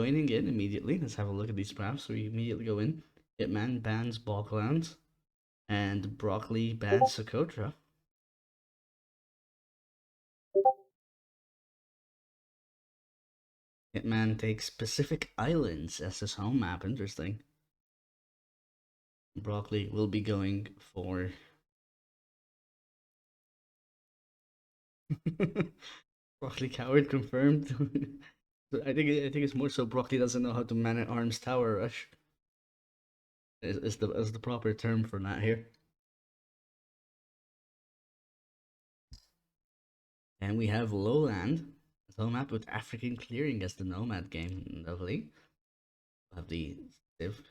joining in immediately. Let's have a look at these maps. So we immediately go in. Hitman bans Boglands, and Broccoli bans Socotra. Hitman takes Pacific Islands as his home map. Interesting. Broccoli will be going for Broccoli Coward confirmed. I think it's more so Broccoli doesn't know how to man at arms tower rush. Is the proper term for that here. And we have Lowland, a map with African clearing as the Nomad game. Lovely. We'll have the Civ.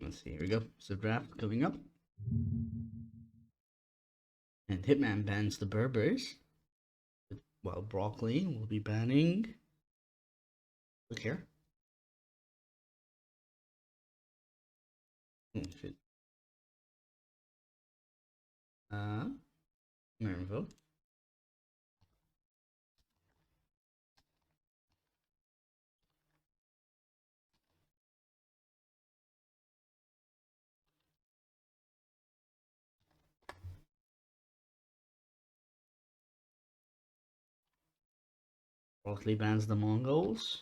Let's see, here we go. So draft coming up. And Hitman bans the Berbers. While Broccoli will be banning. Look here. Oh shit. Marinville. Broccoli bans the Mongols.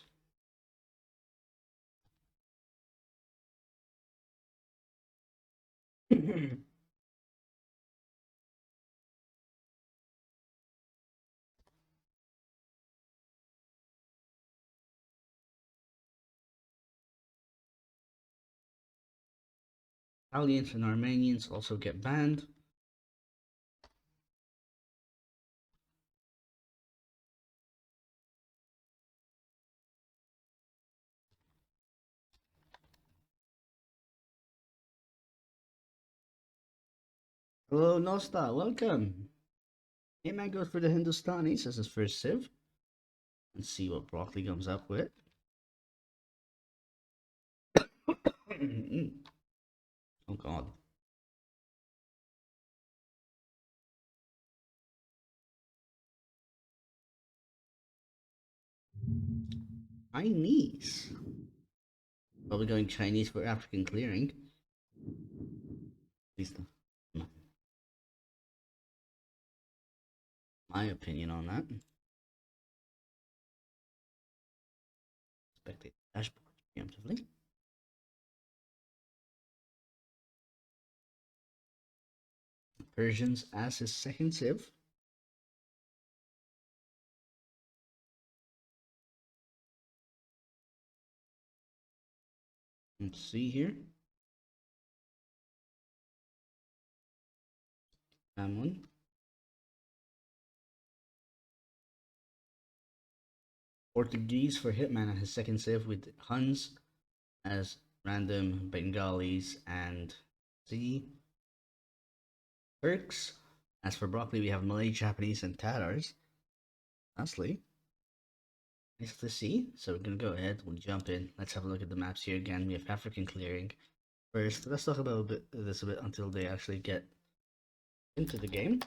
Italians and Armenians also get banned. Hello, Nosta, welcome. Hitman goes for the Hindustanis as his first Civ. Let's see what Broccoli comes up with. Oh god. Chinese. Probably going Chinese for African clearing. At least my opinion on that. Spectate dashboard preemptively. Persians as his second Civ. Let's see here. That one. Portuguese for Hitman at his second Civ with Huns as random Bengalis and the Turks. As for Broccoli, we have Malay, Japanese, and Tatars. Lastly, nice to see. So we're gonna go ahead, we'll jump in. Let's have a look at the maps here again. We have African clearing. First, let's talk about this a bit until they actually get into the game.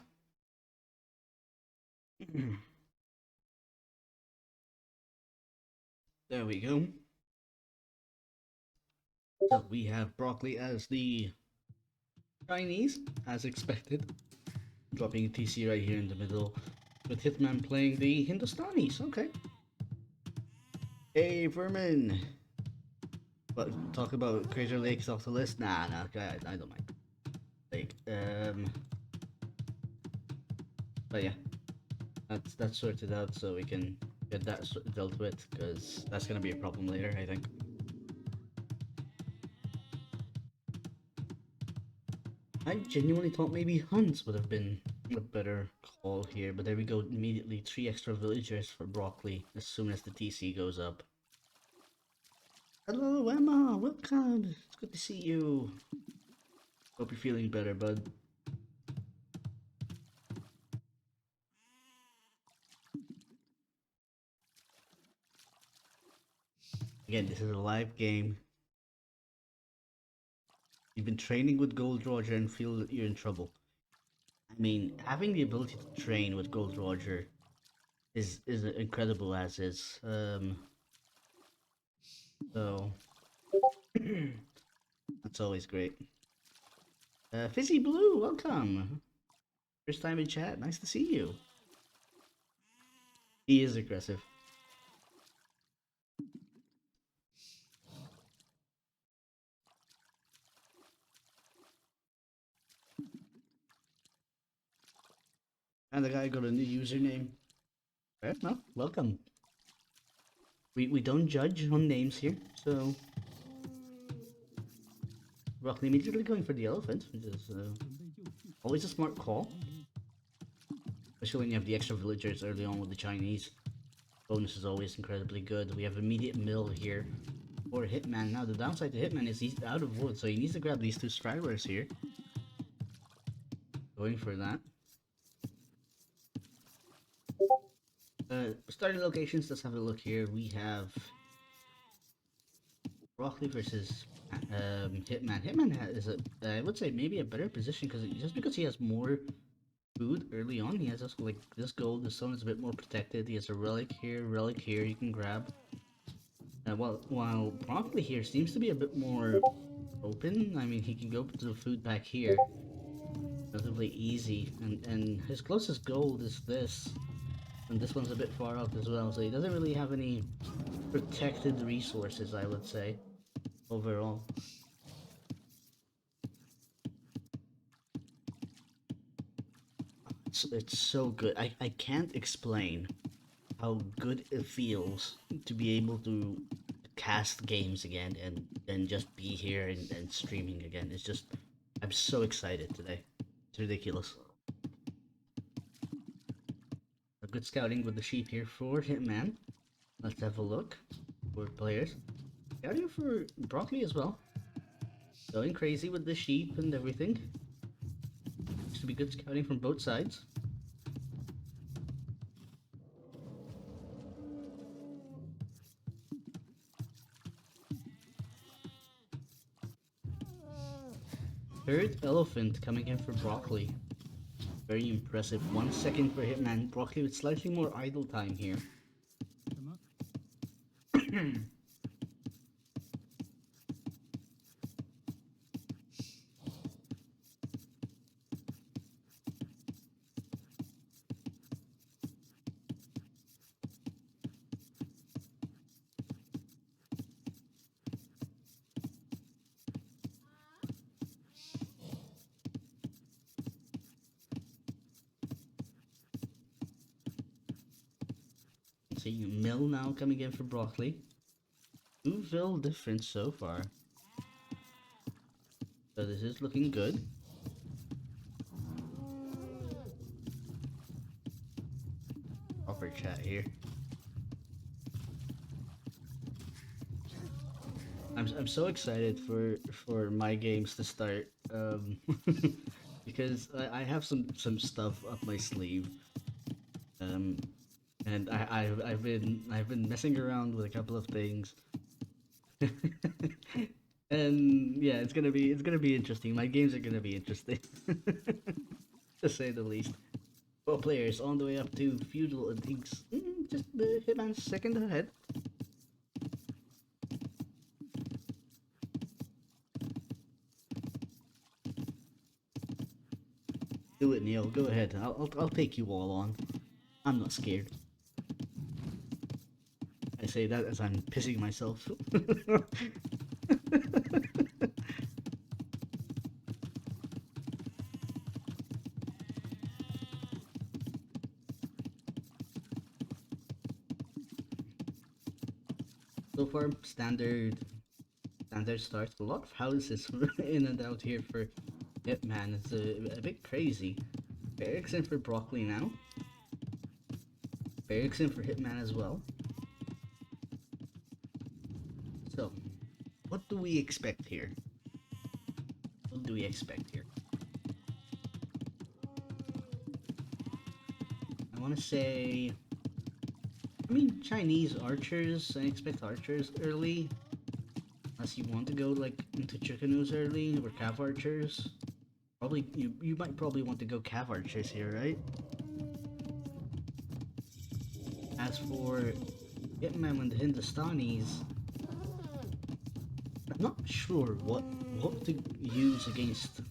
There we go. So we have Broccoli as the Chinese, as expected. Dropping a TC right here in the middle, with Hitman playing the Hindustanis. Okay. Hey, Vermin. But talk about Crater Lakes off the list? Nah, I don't mind. Like, but yeah, that's sorted out, so we can get that dealt with, because that's gonna be a problem later, I think. I genuinely thought maybe Huns would have been a better call here, but there we go. Immediately 3 extra villagers for Broccoli as soon as the TC goes up. Hello, Emma. Welcome. It's good to see you. Hope you're feeling better, bud. Again, this is a live game. You've been training with Gold Roger and feel that you're in trouble. I mean, having the ability to train with Gold Roger is incredible as is. So that's always great. Fizzy Blue, welcome. First time in chat, nice to see you. He is aggressive. And the guy got a new username. Fair enough, welcome. We don't judge on names here, so... Broccoli immediately going for the elephant, which is always a smart call. Especially when you have the extra villagers early on with the Chinese. Bonus is always incredibly good. We have immediate mill here for Hitman. Now the downside to Hitman is he's out of wood, so he needs to grab these two strivers here. Going for that. Starting locations, let's have a look here. We have Broccoli versus Hitman. Hitman is I would say maybe a better position just because he has more food early on. He has this, like this gold. The stone is a bit more protected. He has a relic here you can grab. While Broccoli here seems to be a bit more open. I mean, he can go to the food back here relatively easy, and his closest gold is this. And this one's a bit far up as well, so he doesn't really have any protected resources, I would say, overall. It's so good. I can't explain how good it feels to be able to cast games again and just be here and streaming again. It's just, I'm so excited today. It's ridiculous. A good scouting with the sheep here for Hitman. Let's have a look for players. Scouting for Broccoli as well. Going crazy with the sheep and everything. Seems to be good scouting from both sides. Third elephant coming in for Broccoli. Very impressive. 1 second for Hitman. Broccoli with slightly more idle time here. See Mill now coming in for Broccoli. 2 difference so far. So this is looking good. Proper chat here. I'm so excited for my games to start because I have some stuff up my sleeve. And I've been messing around with a couple of things. And yeah, it's gonna be interesting. My games are gonna be interesting, to say the least. Well, players on the way up to feudal and things. Just the Hitman's second ahead. Do it, Neil. Go ahead. I'll take you all on. I'm not scared. I say that as I'm pissing myself. So far, standard starts. A lot of houses in and out here for Hitman. It's a bit crazy. Barracks in for Broccoli now. Barracks in for Hitman as well. So, what do we expect here? what do we expect here? I want to say, I mean, Chinese archers. I expect archers early. Unless you want to go like into chickanos early or cav archers. Probably, you might probably want to go cav archers here, right? As for Hitman and the Hindustanis, I'm not sure what to use against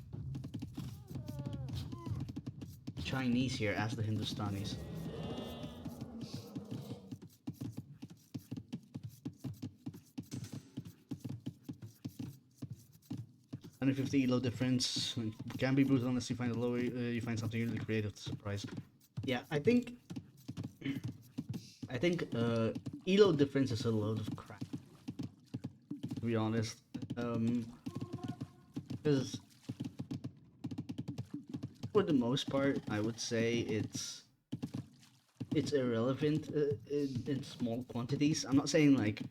Chinese here as the Hindustanis. 150 elo difference can be brutal unless you find a lower. You find something really creative to surprise. Yeah, I think elo difference is a load of crap. To be honest, because for the most part, I would say it's irrelevant in small quantities. I'm not saying like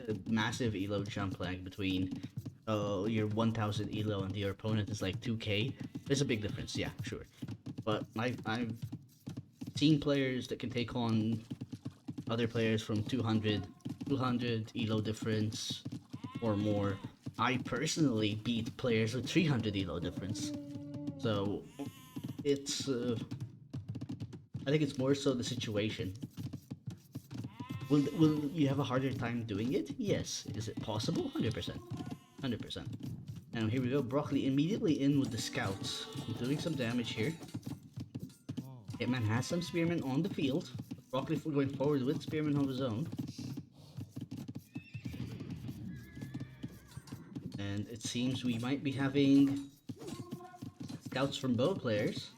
a massive elo jump like between your 1000 elo and your opponent is like 2k. There's a big difference, yeah, sure. But I've seen players that can take on other players from 200 elo difference or more. I personally beat players with 300 elo difference. So it's I think it's more so the situation. Will you have a harder time doing it? Yes. Is it possible? 100%. 100%. Now here we go. Broccoli immediately in with the scouts, doing some damage here. Hitman has some spearmen on the field. Broccoli going forward with spearmen of his own. And it seems we might be having scouts from both players.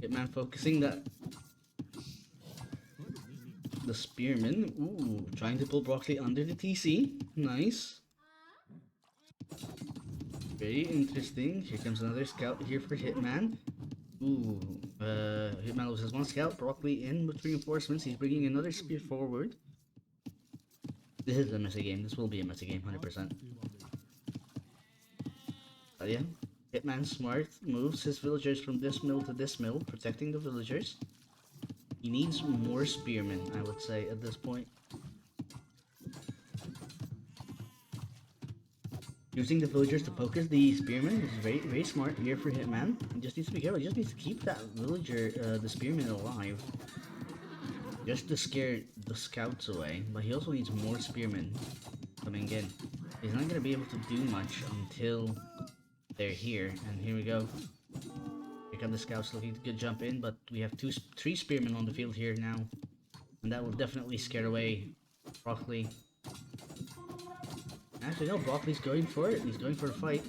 Hitman focusing the spearman. Ooh, trying to pull Broccoli under the TC. Nice. Very interesting. Here comes another scout here for Hitman. Ooh, Hitman loses one scout. Broccoli in with reinforcements. He's bringing another spear forward. This is a messy game. This will be a messy game, 100%. But yeah, Hitman smart moves his villagers from this mill to this mill, protecting the villagers. He needs more spearmen, I would say, at this point. Using the villagers to focus the spearmen is very, very smart here for Hitman. He just needs to be careful. He just needs to keep that villager, the spearman, alive. Just to scare the scouts away. But he also needs more spearmen coming in. He's not going to be able to do much until they're here. And here we go. Here come the scouts looking to jump in, but we have three spearmen on the field here now. And that will definitely scare away Broccoli. Actually, no, Broccoli's going for it. He's going for a fight.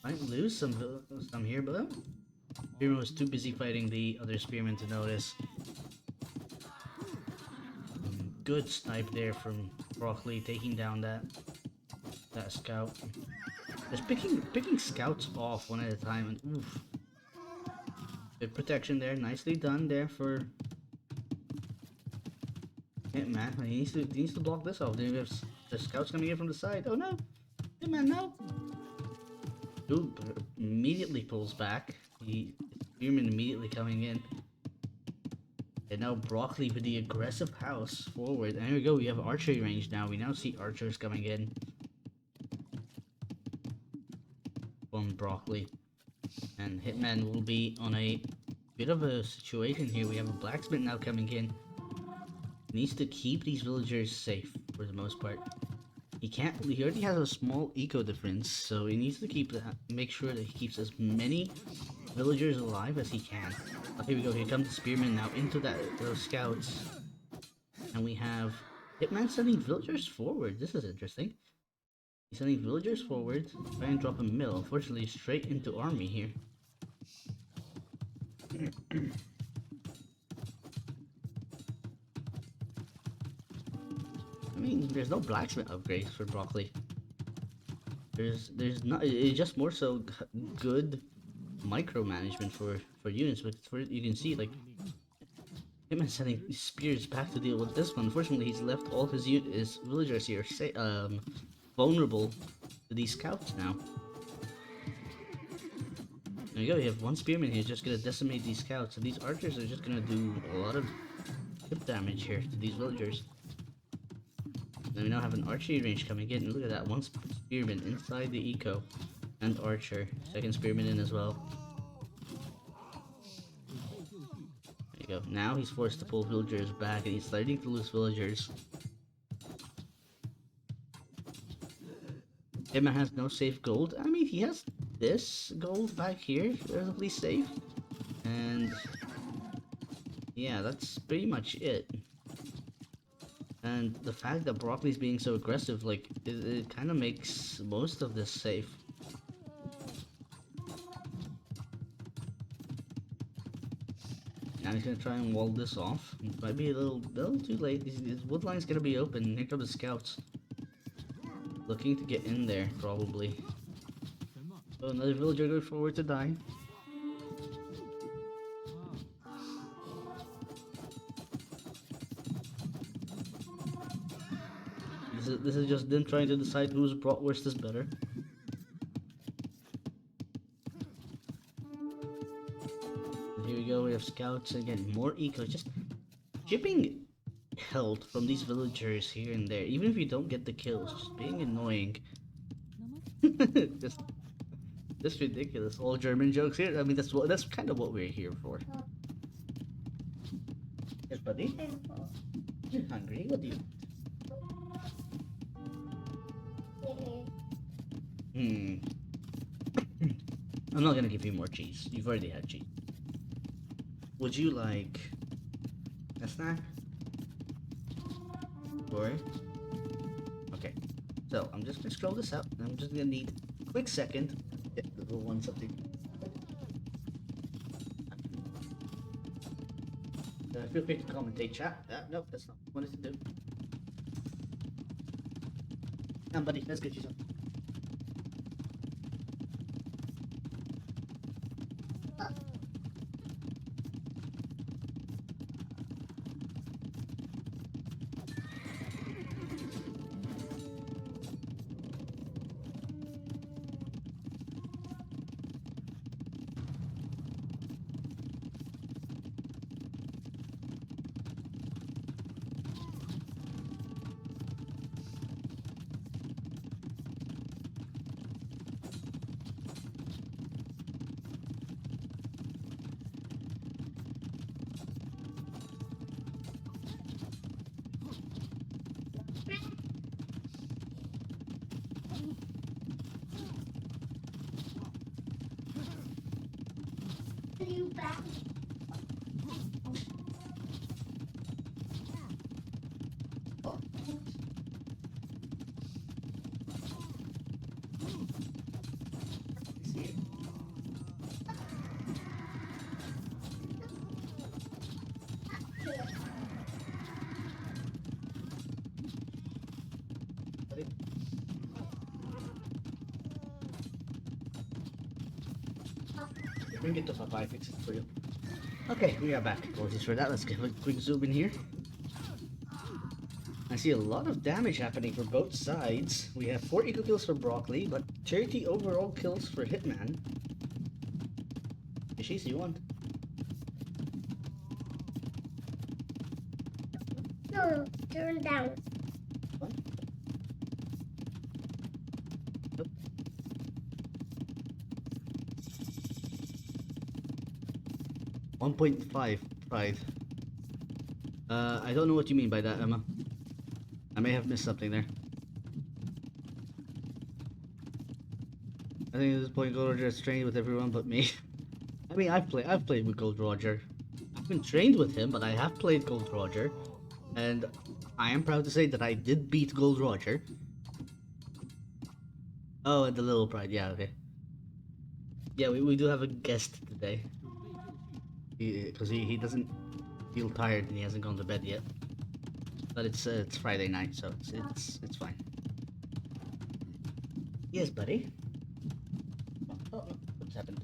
Might lose some here, but Spearman was too busy fighting the other spearmen to notice. Good snipe there from Broccoli, taking down that scout. Just picking scouts off one at a time, and oof. Good protection there, nicely done there for Hitman. He needs to block this off. Then the scouts coming in from the side. Oh no! Hitman, no! Dude immediately pulls back. Spearman immediately coming in. And now Broccoli with the aggressive house forward. And here we go, we have archery range now. We now see archers coming in from Broccoli. And Hitman will be on a bit of a situation here. We have a blacksmith now coming in. He needs to keep these villagers safe for the most part. He already has a small eco difference, so he needs to make sure that he keeps as many villagers alive as he can. Oh, here we go, here comes the spearman now into those scouts. And we have Hitman sending villagers forward. This is interesting. He's sending villagers forward, try and drop a mill. Unfortunately, straight into army here. I mean, there's no blacksmith upgrades for Broccoli. There's not. It's just more so good micromanagement for units. But you can see, like, Hitman sending spears back to deal with this one. Unfortunately, he's left all his villagers here vulnerable to these scouts now. There you go, you have one spearman here just gonna decimate these scouts, and these archers are just gonna do a lot of hit damage here to these villagers. And we now have an archery range coming in. Look at that, one spearman inside the eco, and archer. Second spearman in as well. There you go. Now he's forced to pull villagers back, and he's starting to lose villagers. Hitman has no safe gold. I mean, he has this gold back here, relatively safe. And yeah, that's pretty much it. And the fact that Broccoli's being so aggressive, like, it kind of makes most of this safe. Now he's gonna try and wall this off. It might be a little too late. His wood line's gonna be open. Here come the scouts. Looking to get in there, probably. So another villager going forward to die. This is just them trying to decide whose bratwurst is better. And here we go, we have scouts again, more eco, just chipping health from these villagers here and there, even if you don't get the kills, just being annoying. just ridiculous. All German jokes here. I mean, that's kind of what we're here for. Yes, buddy. You're hungry. What do you? I'm not gonna give you more cheese. You've already had cheese. Would you like a snack? Or okay. So I'm just gonna scroll this up. And I'm just gonna need a quick second to get the little one something. Feel free to commentate, chat. Nope, that's not what I wanted to do. Come, buddy, let's get you some. You back? Bring it to Papa, fix it for you. Okay, we are back. Apologies for that. Let's give a quick zoom in here. I see a lot of damage happening for both sides. We have 4 eco kills for Broccoli, but 30 overall kills for Hitman. She's you want? No, turn down. What? Nope. .5 pride. I don't know what you mean by that, Emma. I may have missed something there. I think at this point Gold Roger is trained with everyone but me. I mean, I've played with Gold Roger. I've been trained with him, but I have played Gold Roger, and I am proud to say that I did beat Gold Roger. Oh, and the little pride. Yeah, okay. Yeah, we do have a guest today. Because he doesn't feel tired and he hasn't gone to bed yet. But it's Friday night, so it's fine. Yes, buddy. Oh, no, what's happened?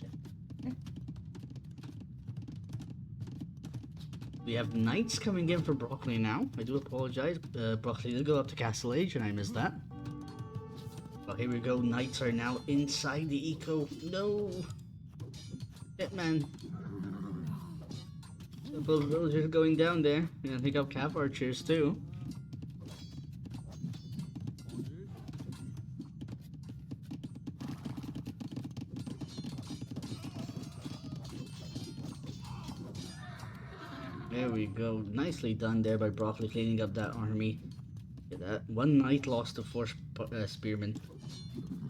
gotcha. We have knights coming in for Broccoli now. I do apologize. Broccoli did go up to Castle Age and I missed that. Well, here we go. Knights are now inside the eco. No! Hitman. Both villagers going down there. And I think I'll cap archers too. There we go. Nicely done there by Broccoli cleaning up that army. Look at that. One knight lost to four spearmen.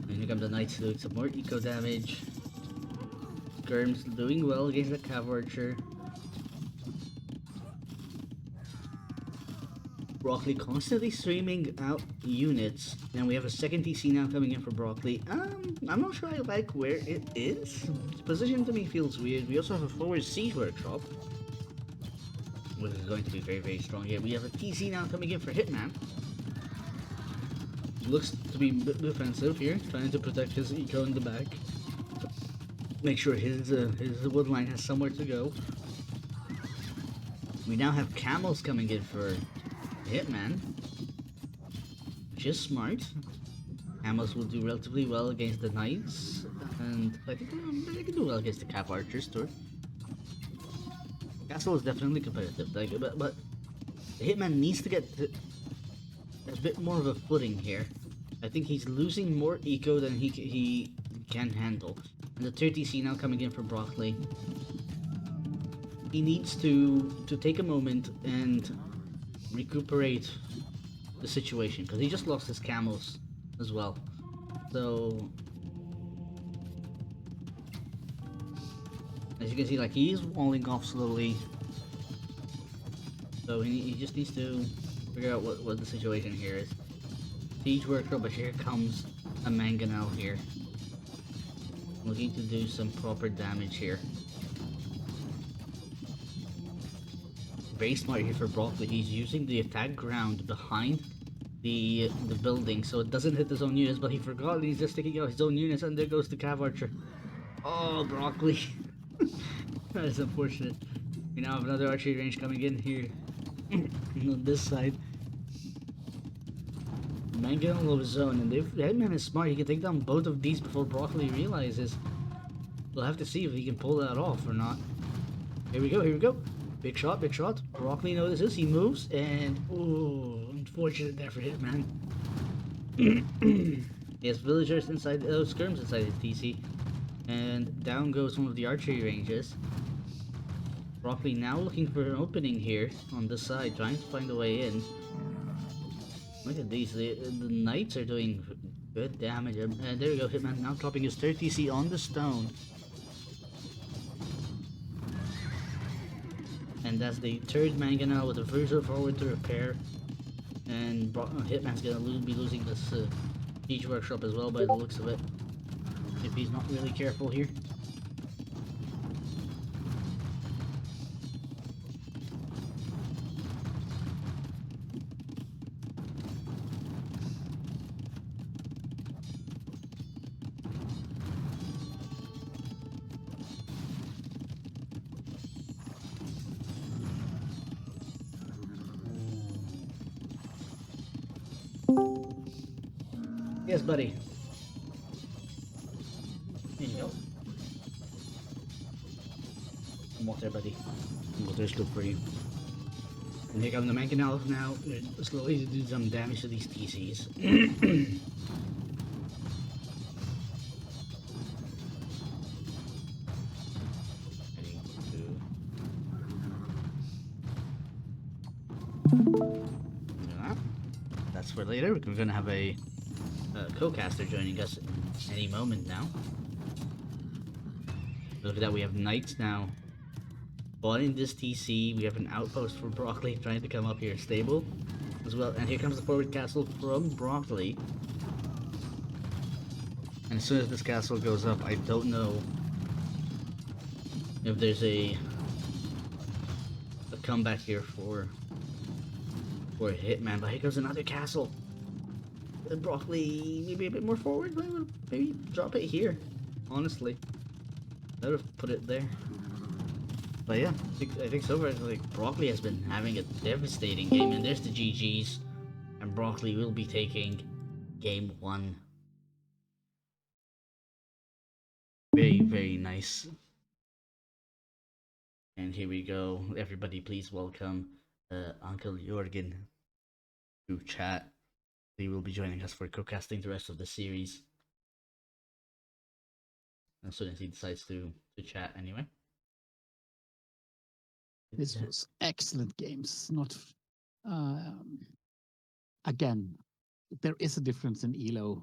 And here come the knights doing some more eco damage. Skirm's doing well against the cav archer. Broccoli constantly streaming out units, and we have a second TC now coming in for Broccoli. I'm not sure I like where it is. Its position to me feels weird. We also have a forward siege workshop, which is going to be very, very strong here. We have a TC now coming in for Hitman. Looks to be a bit defensive here, trying to protect his eco in the back. Make sure his wood line has somewhere to go. We now have camels coming in for Hitman, which is smart. Camels will do relatively well against the knights, and I think they can do well against the cap archers too. Castle is definitely competitive, like, but the Hitman needs to get a bit more of a footing here. I think he's losing more eco than he can handle. And the 30C now coming in for Broccoli. He needs to take a moment and recuperate the situation, because he just lost his camels as well. So as you can see, like, he's walling off slowly. So he just needs to figure out what the situation here is. Siege worker, but here comes a mangonel here, looking to do some proper damage here. Very smart here for Broccoli. He's using the attack ground behind the building so it doesn't hit his own units, but he forgot he's just taking out his own units, and there goes the cav archer. Oh, Broccoli. That is unfortunate. We now have another archery range coming in here on this side. Mangonel of his own, and the Hitman is smart. He can take down both of these before Broccoli realizes. We'll have to see if he can pull that off or not. Here we go, here we go. Big shot, big shot. Broccoli notices, he moves, and oh, unfortunate there for Hitman. He has villagers inside, skirms inside his TC, and down goes one of the archery ranges. Broccoli now looking for an opening here on this side, trying to find a way in. Look at these, the knights are doing good damage, and there we go, Hitman now dropping his 3rd TC on the stone. And that's the 3rd mangonel with a Versa forward to repair. And Hitman's gonna be losing this siege workshop as well by the looks of it, if he's not really careful here. Yes, buddy. Here you go. Some water, buddy. Water's good for you. And here come the mangonels now. They're slowly to do some damage to these TCs. That's for later. We're gonna have a co-caster joining us any moment now. Look at that, we have knights now. Bought in this TC, we have an outpost for Broccoli trying to come up here stable as well. And here comes the forward castle from Broccoli. And as soon as this castle goes up, I don't know if there's a comeback here for Hitman, but here goes another castle. Broccoli maybe a bit more forward, maybe drop it here, honestly. I would have put it there. But yeah, I think so far, like, Broccoli has been having a devastating game, and there's the GGs. And Broccoli will be taking game 1. Very, very nice. And here we go. Everybody, please welcome Uncle Jorgen to chat. He will be joining us for co-casting the rest of the series. As soon as he decides to chat anyway. This was excellent games. Not again, there is a difference in elo,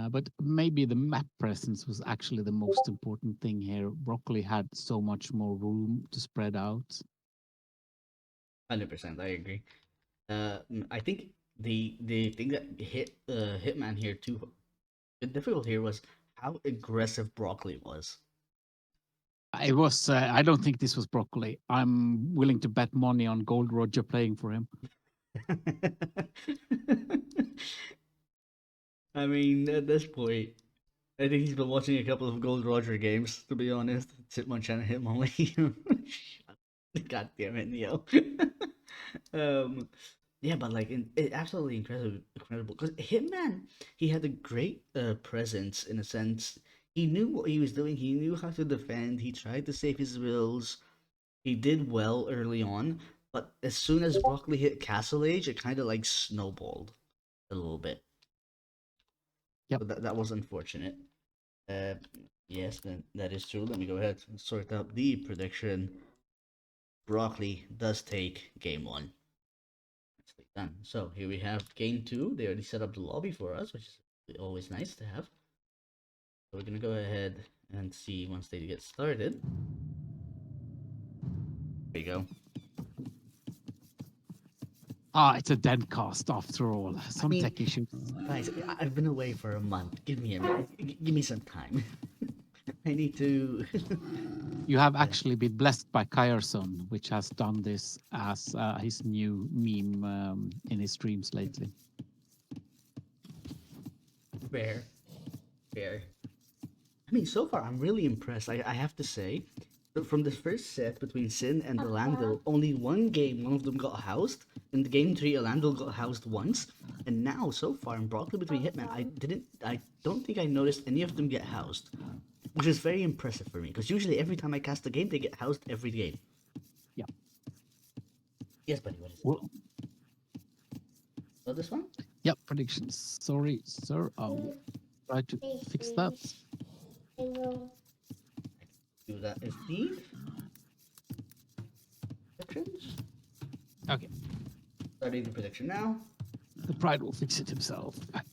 but maybe the map presence was actually the most important thing here. Broccoli had so much more room to spread out. 100%, I agree. I think the thing that hit Hitman here too, the difficult here was how aggressive Broccoli was. It was. I don't think this was Broccoli. I'm willing to bet money on Gold Roger playing for him. I mean, at this point, I think he's been watching a couple of Gold Roger games, to be honest. Hitmonchan and Hitmonlee. God damn it, Neo. Yeah, but like, absolutely incredible. Because Hitman, he had a great presence in a sense. He knew what he was doing. He knew how to defend. He tried to save his wills. He did well early on, but as soon as Broccoli hit Castle Age, it kind of like snowballed a little bit. Yep. So that was unfortunate. Yes, that is true. Let me go ahead and sort out the prediction. Broccoli does take game 1. Nicely done. So here we have game 2. They already set up the lobby for us, which is always nice to have. So we're gonna go ahead and see once they get started. There you go. It's a dead cast after all. Some tech issues. Guys, I've been away for a month. Give me a minute. Give me some time. I need to. You have actually been blessed by Kyerson, which has done this as his new meme in his streams lately. Fair. I mean, so far I'm really impressed. I have to say, from the first set between Sin and Orlando, only one game one of them got housed. In the game 3, Orlando got housed once, and now so far in Broccoli between Hitman, I don't think I noticed any of them get housed, which is very impressive for me. Because usually every time I cast a game, they get housed every game. Yeah. Yes, buddy. What is it? Well, Oh, this one? Yep, predictions. Sorry, sir. I'll try to fix that. I will. Do that indeed. Predictions. Okay. Starting the prediction now. The pride will fix it himself. There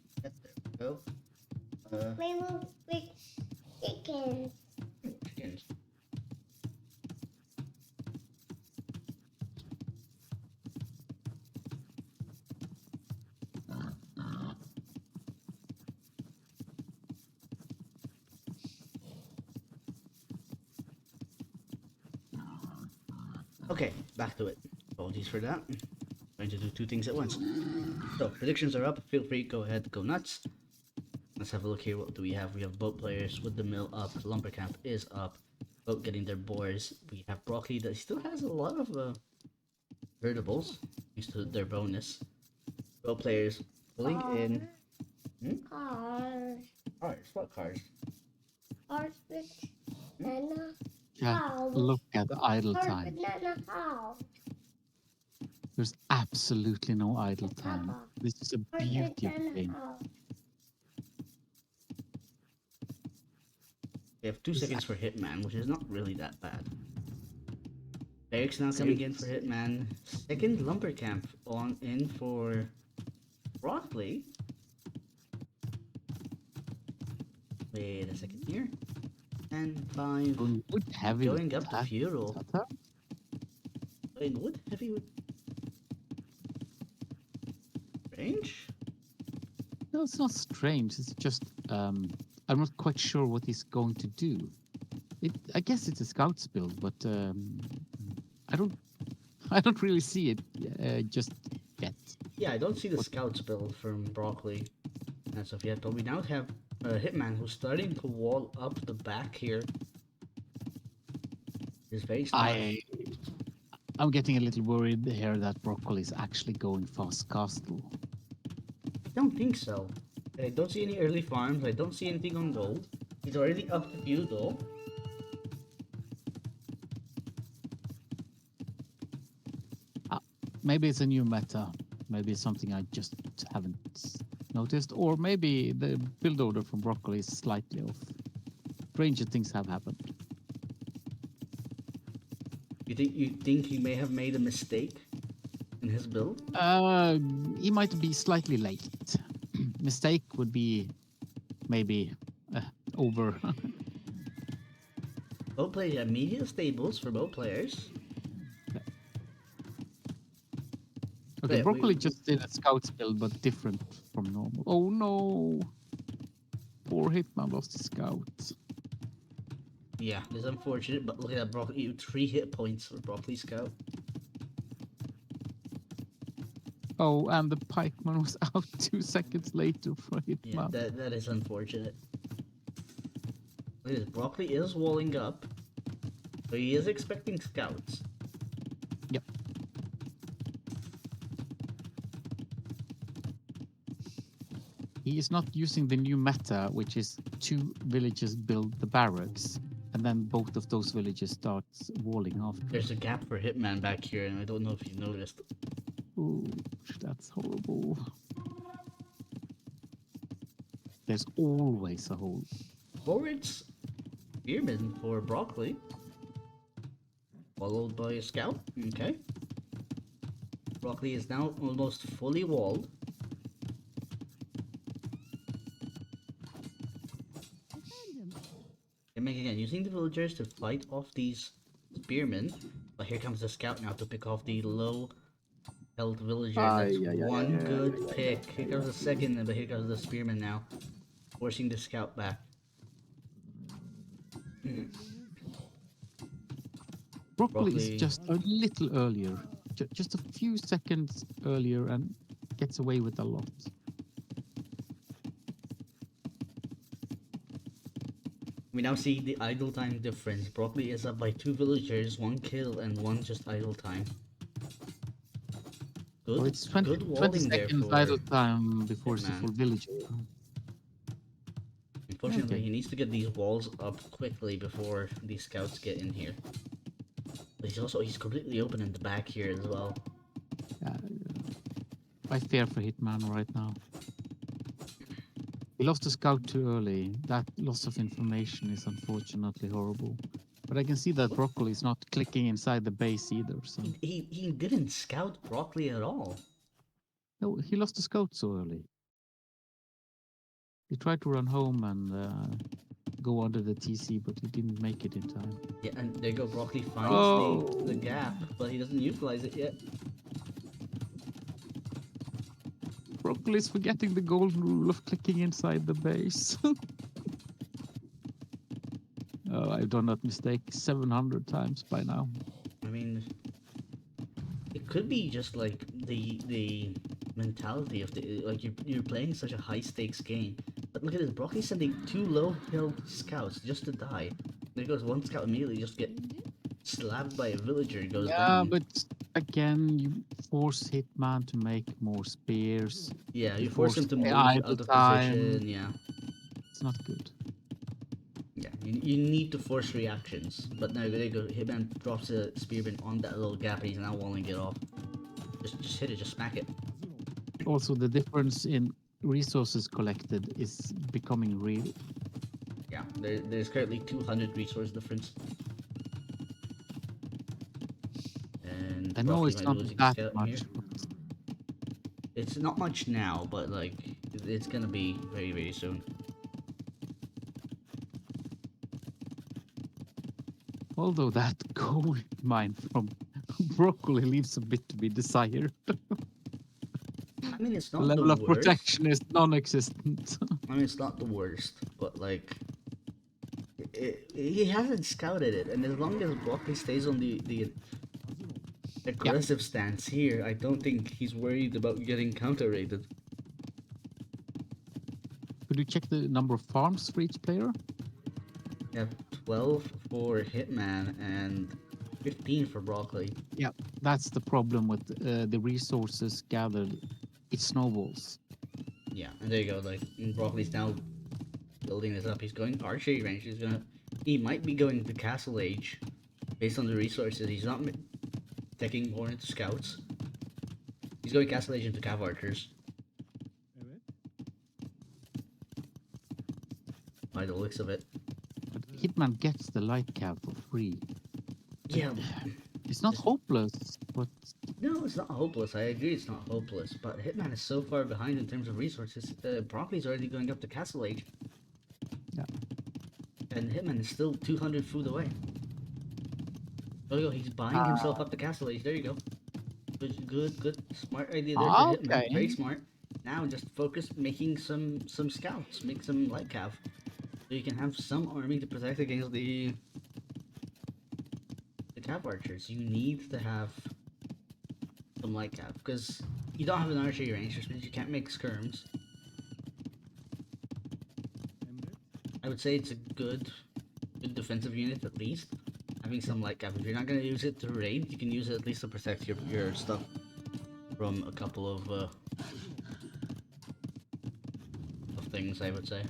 we go. We will fix chicken. Chickens. Okay, back to it. Apologies for that. Trying to do 2 things at once. So, predictions are up. Feel free, go ahead, go nuts. Let's have a look here. What do we have? We have boat players with the mill up. Lumbercamp is up. Boat getting their boars. We have Broccoli that still has a lot of vertibles. Thanks to their bonus. Boat players pulling in. Cars. Cars. What cars? Cars with banana. Yeah, look at the idle Cars time. with banana house. There's absolutely no idle time. This is a Cars with beauty of the banana game. house. We have 2 seconds for Hitman, which is not really that bad. Eric's now coming in for Hitman. Second Lumbercamp in for Broccoli. Wait a second here. And 5. Going wood heavy. Going up to Fural. Tata? Going wood heavy with range? No, it's not strange. It's just I'm not quite sure what he's going to do. I guess it's a scouts build, but I don't really see it just yet. Yeah, I don't see the scouts build from Broccoli as of yet, but we now have Hitman, who's starting to wall up the back here, is very smart. I'm getting a little worried here that Broccoli is actually going fast castle. I don't think so. I don't see any early farms. I don't see anything on gold. He's already up to feudal. Maybe it's a new meta. Maybe it's something I just haven't noticed. Or maybe the build order from Broccoli is slightly off. Stranger things have happened. You think he may have made a mistake in his build? He might be slightly late. Mistake would be maybe over. Both players have media stables for both players. Okay, Yeah, Broccoli just did a scouts build, but different from normal. Oh no! Poor Hitman lost his scouts. Yeah, it's unfortunate, but look at that Broccoli. 3 hit points for Broccoli Scout. Oh, and the pikeman was out 2 seconds later for Hitman. Yeah, that is unfortunate. Look at this, Broccoli is walling up, so he is expecting scouts. Yep. He is not using the new meta, which is 2 villages build the barracks, and then both of those villages start walling after. There's a gap for Hitman back here, and I don't know if you noticed. Ooh, that's horrible. There's always a hole. Forwards, Spearman for Broccoli. Followed by a scout. Okay. Broccoli is now almost fully walled. And again, using the villagers to fight off these spearmen. But here comes the scout now to pick off the low held villager. That's one good pick. Here comes the second, but here comes the spearman now. Forcing the scout back. Broccoli is just a little earlier. Just a few seconds earlier and gets away with a lot. We now see the idle time difference. Broccoli is up by 2 villagers, 1 kill and 1 just idle time. Good, Well, it's 20, good 20 walling there seconds for idle time before it's a Hitman. full villager. Unfortunately, Okay. he needs to get these walls up quickly before these scouts get in here. But he's completely open in the back here as well. I fear for Hitman right now. He lost a scout too early. That loss of information is unfortunately horrible. But I can see that Broccoli is not clicking inside the base either. So He didn't scout Broccoli at all. no, he lost the scout so early. He tried to run home and go under the TC, but he didn't make it in time. Yeah, and there you go. Broccoli finds the gap, but he doesn't utilize it yet. Broccoli's forgetting the golden rule of clicking inside the base. Oh, I've done that mistake 700 times by now. I mean, it could be just like the mentality of the like you're playing such a high stakes game. But look at this, Broccoli sending 2 low held scouts just to die. There goes 1 scout immediately, just get slapped by a villager, goes down. But again, you force Hitman to make more spears. Yeah, you force him to move idle out of time. position. Yeah, It's not good. yeah, you need to force reactions. But now there you go. Hitman drops a spearman on that little gap, and he's now walling it off. Just hit it, just smack it. Also, the difference in resources collected is becoming real. Yeah, there's currently 200 resource difference. And I know Broccoli it's might not losing that scout much. here. It's not much now, but like it's gonna be very, very soon. Although that gold mine from Broccoli leaves a bit to be desired. I mean, it's The not level the of worst. protection is non-existent. I mean, it's not the worst, but like he hasn't scouted it, and as long as Broccoli stays on the aggressive stance here, I don't think he's worried about getting counter-rated. Could you check the number of farms for each player? We have 12 for Hitman and 15 for Broccoli. Yeah, that's the problem with the resources gathered. It snowballs. Yeah, and there you go. Like Broccoli's now building this up. He's going archery range. He might be going to Castle Age, based on the resources. He's not taking more into scouts. He's going Castle Age into Cav archers. By the looks of it. But Hitman gets the light cav for free. Yeah. It's not hopeless, but No, it's not hopeless. I agree it's not hopeless. But Hitman is so far behind in terms of resources. Broccoli's already going up to Castle Age. yeah. And Hitman is still 200 food away. There you go. He's buying himself up to Castle Age. There you go. Good. Smart idea there for Hitman. Okay. Very smart. Now just focus making some scouts. Make some light cav. So you can have some army to protect against the cav archers. You need to have some light cav. Because you don't have an archery range, which means you can't make skirms. I would say it's a good defensive unit at least. Having some light cav. If you're not going to use it to raid, you can use it at least to protect your stuff from a couple of things, I would say.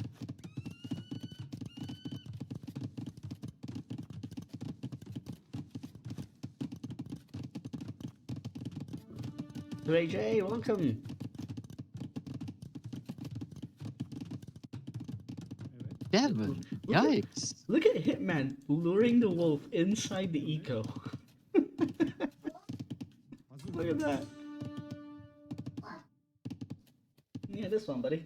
Ray J, welcome. Devin, Look at- yikes. Look at Hitman luring the wolf inside the eco. Look at that. Yeah, this one, buddy.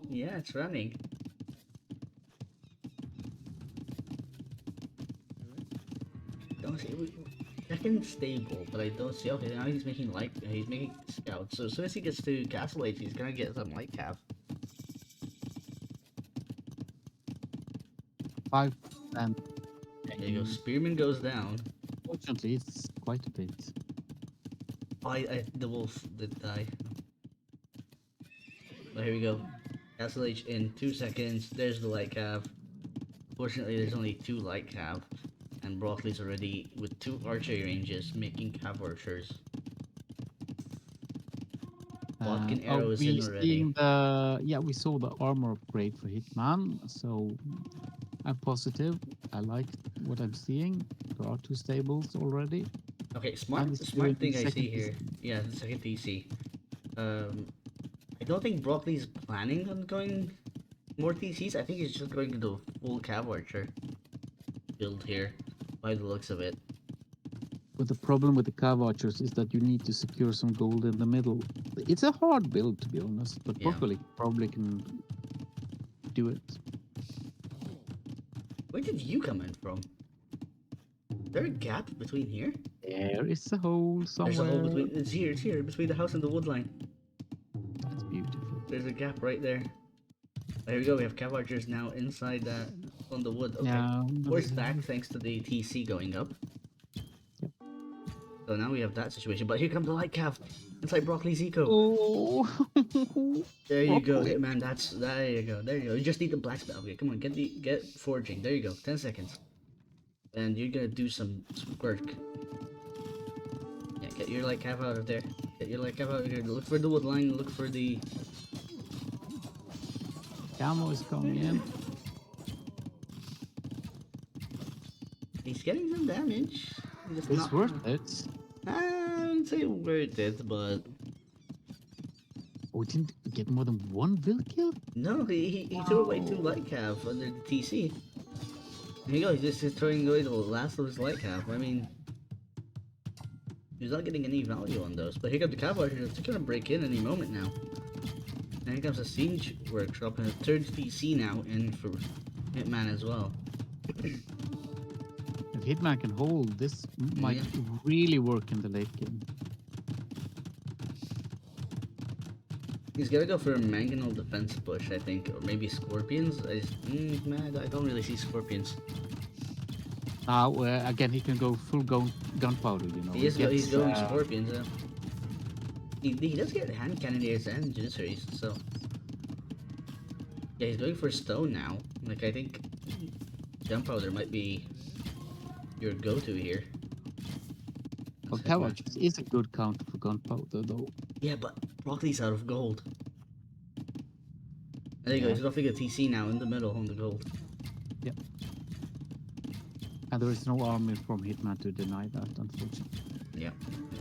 Yeah, it's running. Don't see. Second stable, but I don't see. Okay, now he's making scouts. So as soon as he gets to Castle Age, he's gonna get some light cav. 5 and There you go. Spearman goes down. fortunately it's quite a bit. The wolf did die. But here we go. Castle Age in 2 seconds. There's the light cav. Fortunately, there's only 2 light cav. And Broccoli's already with 2 archery ranges making cav archers. Bodkin arrow is in already. We saw the armor upgrade for Hitman, so I'm positive. I like what I'm seeing. There are 2 stables already. Okay, smart And it's thing doing I see second here. Yeah, the second TC. I don't think Broccoli's planning on going more TCs. I think he's just going to do full cav archer build here, by the looks of it. But the problem with the cav archers is that you need to secure some gold in the middle. It's a hard build, to be honest, but Yeah. Broccoli probably can do it. Where did you come in from? Is there a gap between here? There is a hole somewhere. There's a hole between. It's here, between the house and the wood line. That's beautiful. There's a gap right there. There we go. We have cav archers now inside that on the wood. Okay. Yeah. Horse back thanks to the TC going up. Yep. So now we have that situation. But here comes the light cav inside Broccoli's eco. Oh. There you go, Broccoli. Hitman. There you go. There you go. You just need the blacksmith. Okay, come on, get forging. There you go. 10 seconds. And you're gonna do some work. Yeah, get your light cav out of there. Get your light cav out of here. Look for the wood line. Look for the. Camo is coming in. He's getting some damage. He's just It's not. worth it. I wouldn't say worth it, but Oh, we didn't get more than 1 vill kill? no, he threw away 2 light cav under the TC. There you go. He's just throwing away the last of his light cav. I mean, he's not getting any value on those. But here comes the cav archers. They're gonna break in any moment now. And here comes a siege workshop and a 3rd TC now in for Hitman as well. If Hitman can hold, this might Yeah. really work in the late game. He's gonna go for a mangonel defense push, I think, or maybe scorpions. Man, I don't really see scorpions. Again, he can go full gunpowder, you know. He's He going gets, scorpions. Yeah. He does get hand cannoneers and janissaries, so yeah, he's going for stone now. Like I think gunpowder might be your go-to here. Well, Courage is a good counter for gunpowder, though. Yeah, but Broccoli's out of gold. There you go, Yeah. he's dropping a TC now in the middle on the gold. Yep. And there is no army from Hitman to deny that, unfortunately. Yeah.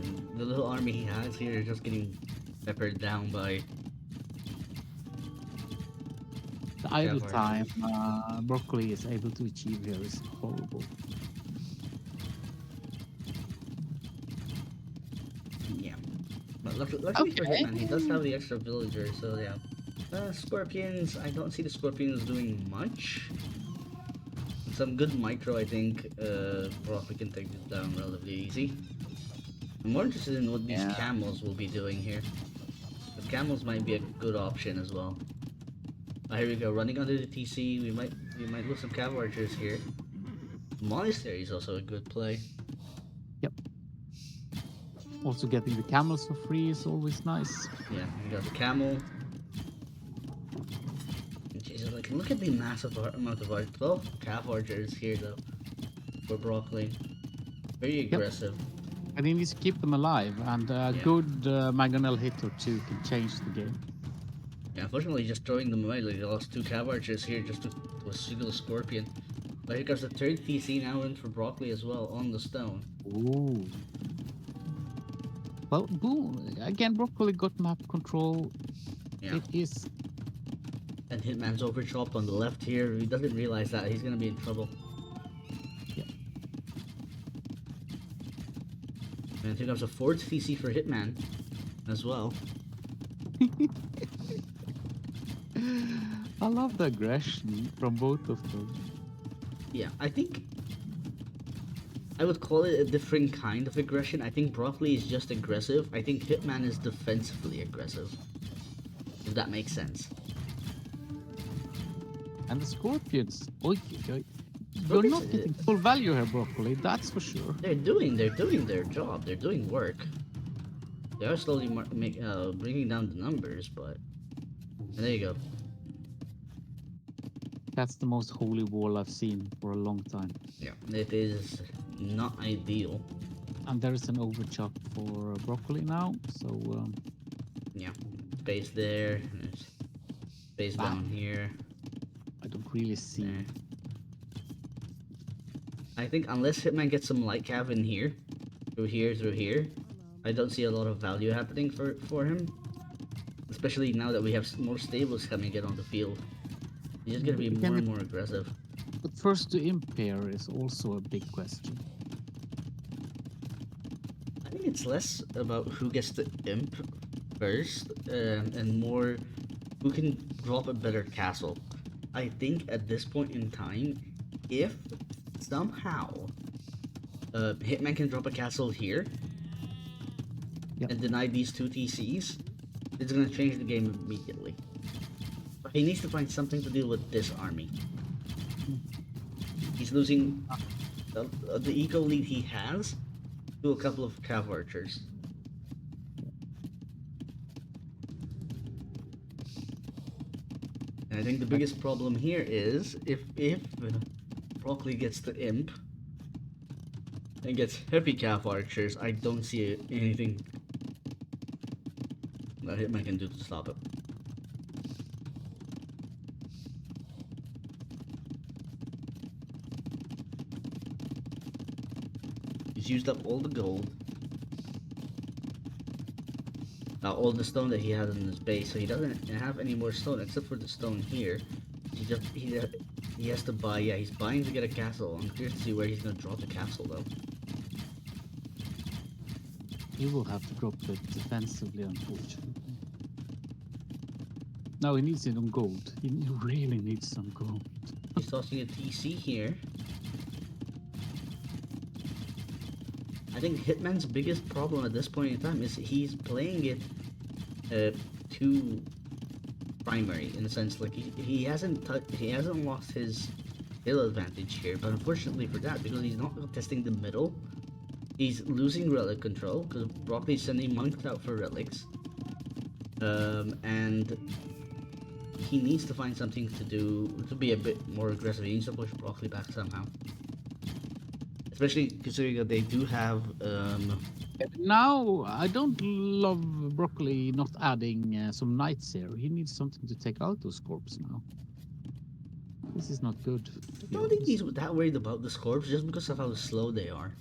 And the little army he has here is just getting peppered down by The idle Cav time archers. Broccoli is able to achieve here is horrible. Yeah. But luckily for Okay. Hitman, he does have the extra villager, so yeah. Scorpions, I don't see the Scorpions doing much. Some good micro, I think, Broccoli can take this down relatively easy. I'm more interested in what these camels will be doing here. The camels might be a good option as well. Here we go, running under the TC. We might lose some cav archers here. Monastery is also a good play. Yep. Also getting the camels for free is always nice. Yeah, we got the camel. Jesus, like look at the massive amount of archers. 12 cav archers here though for Broccoli. Very aggressive. And he needs to keep them alive, and a good mangonel hit or two can change the game. Yeah, unfortunately, just throwing them away. Like, they lost 2 cav archers here just to a single scorpion. But here comes the 3rd TC now in for Broccoli as well on the stone. Ooh. Well, boom. Again, Broccoli got map control. Yeah. It is. And Hitman's overchopped on the left here. He doesn't realize that. He's gonna be in trouble. Yep. And here comes a 4th TC for Hitman as well. I love the aggression from both of them. Yeah, I think I would call it a different kind of aggression. I think Broccoli is just aggressive. I think Hitman is defensively aggressive. If that makes sense. And the Scorpions. Oy, oy. You're not getting full value here, Broccoli, that's for sure. They're doing their job. They're doing work. They are slowly bringing down the numbers, but there you go. That's the most holy wall I've seen for a long time. Yeah, it is not ideal. And there is an overchop for Broccoli now, so yeah, space there, there's space down here. I don't really see. There. I think unless Hitman gets some light cav in here, through here, I don't see a lot of value happening for him. Especially now that we have more stables coming in on the field. He's just gonna be more and more aggressive. But first to impair is also a big question. I think it's less about who gets the imp first, and more who can drop a better castle. I think at this point in time, if somehow Hitman can drop a castle here and deny these 2 TCs, it's gonna change the game immediately. But he needs to find something to deal with this army. He's losing the eco lead he has to a couple of cav archers. And I think the biggest problem here is if Broccoli gets the imp and gets heavy cav archers, I don't see anything that Hitman can do to stop it. He's used up all the gold. Now all the stone that he has in his base, so he doesn't have any more stone except for the stone here. He has to buy. Yeah, he's buying to get a castle. I'm curious to see where he's gonna drop the castle though. He will have to drop it defensively, unfortunately. No, he needs it on gold. He really needs some gold. He's tossing a TC here. I think Hitman's biggest problem at this point in time is he's playing it too primary in a sense. Like he hasn't lost his skill advantage here, but unfortunately for that, because he's not testing the middle, He's losing relic control because Broccoli's sending monks out for relics. And he needs to find something to do to be a bit more aggressive. He needs to push Broccoli back somehow. Especially considering that they do have Now, I don't love Broccoli not adding some knights here. He needs something to take out those corpses now. This is not good. I don't think he's that worried about the Scorps just because of how slow they are.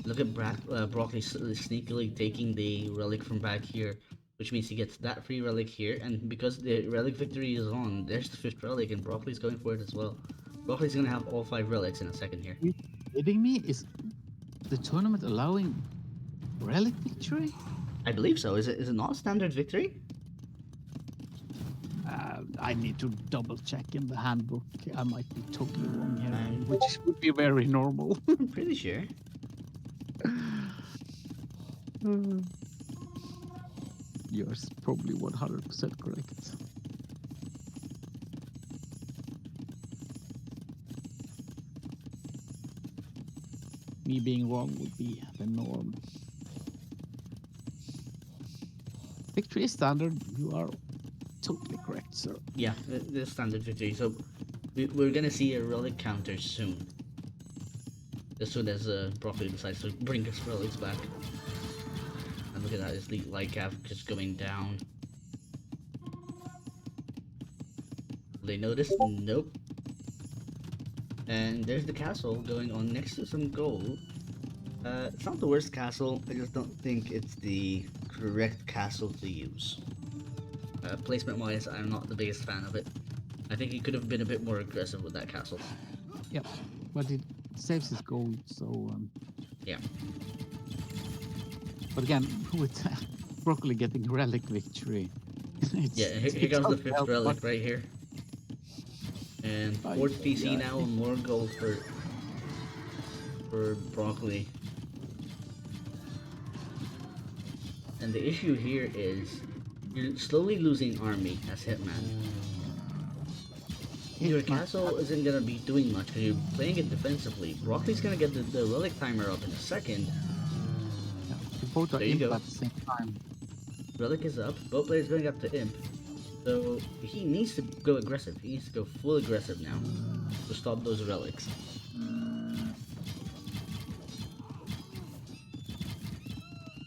Look at Broccoli sneakily taking the relic from back here, which means he gets that free relic here, and because the relic victory is on, there's the 5th relic, and Broccoli's going for it as well. Broccoli's gonna have all 5 relics in a second here. Are you kidding me? Is the tournament allowing relic victory? I believe so. Is it not standard victory? I need to double check in the handbook. I might be totally wrong here, Um, which would be very normal. I'm pretty sure. You're probably 100% correct. Me being wrong would be the norm. Victory is standard. You are totally correct, sir. Yeah, the standard victory. So we're gonna see a relic counter soon. As soon as Broccoli decides to bring his relics back. And look at that, his light cap just going down. They notice? Nope. And there's the castle going on next to some gold. It's not the worst castle, I just don't think it's the correct castle to use. Placement wise, I'm not the biggest fan of it. I think he could have been a bit more aggressive with that castle. Yep, but it saves his gold, so Yeah. But again, with Broccoli getting relic victory, Yeah, here comes the 5th relic right here. And 4th PC now, and more gold for Broccoli. And the issue here is you're slowly losing army as Hitman. Your castle isn't gonna be doing much because you're playing it defensively. Broccoli's gonna get the relic timer up in a second. Yeah, both are There you imp go. at the same time. Relic is up. Both players going up to Imp. So he needs to go aggressive. He needs to go full aggressive now to stop those relics.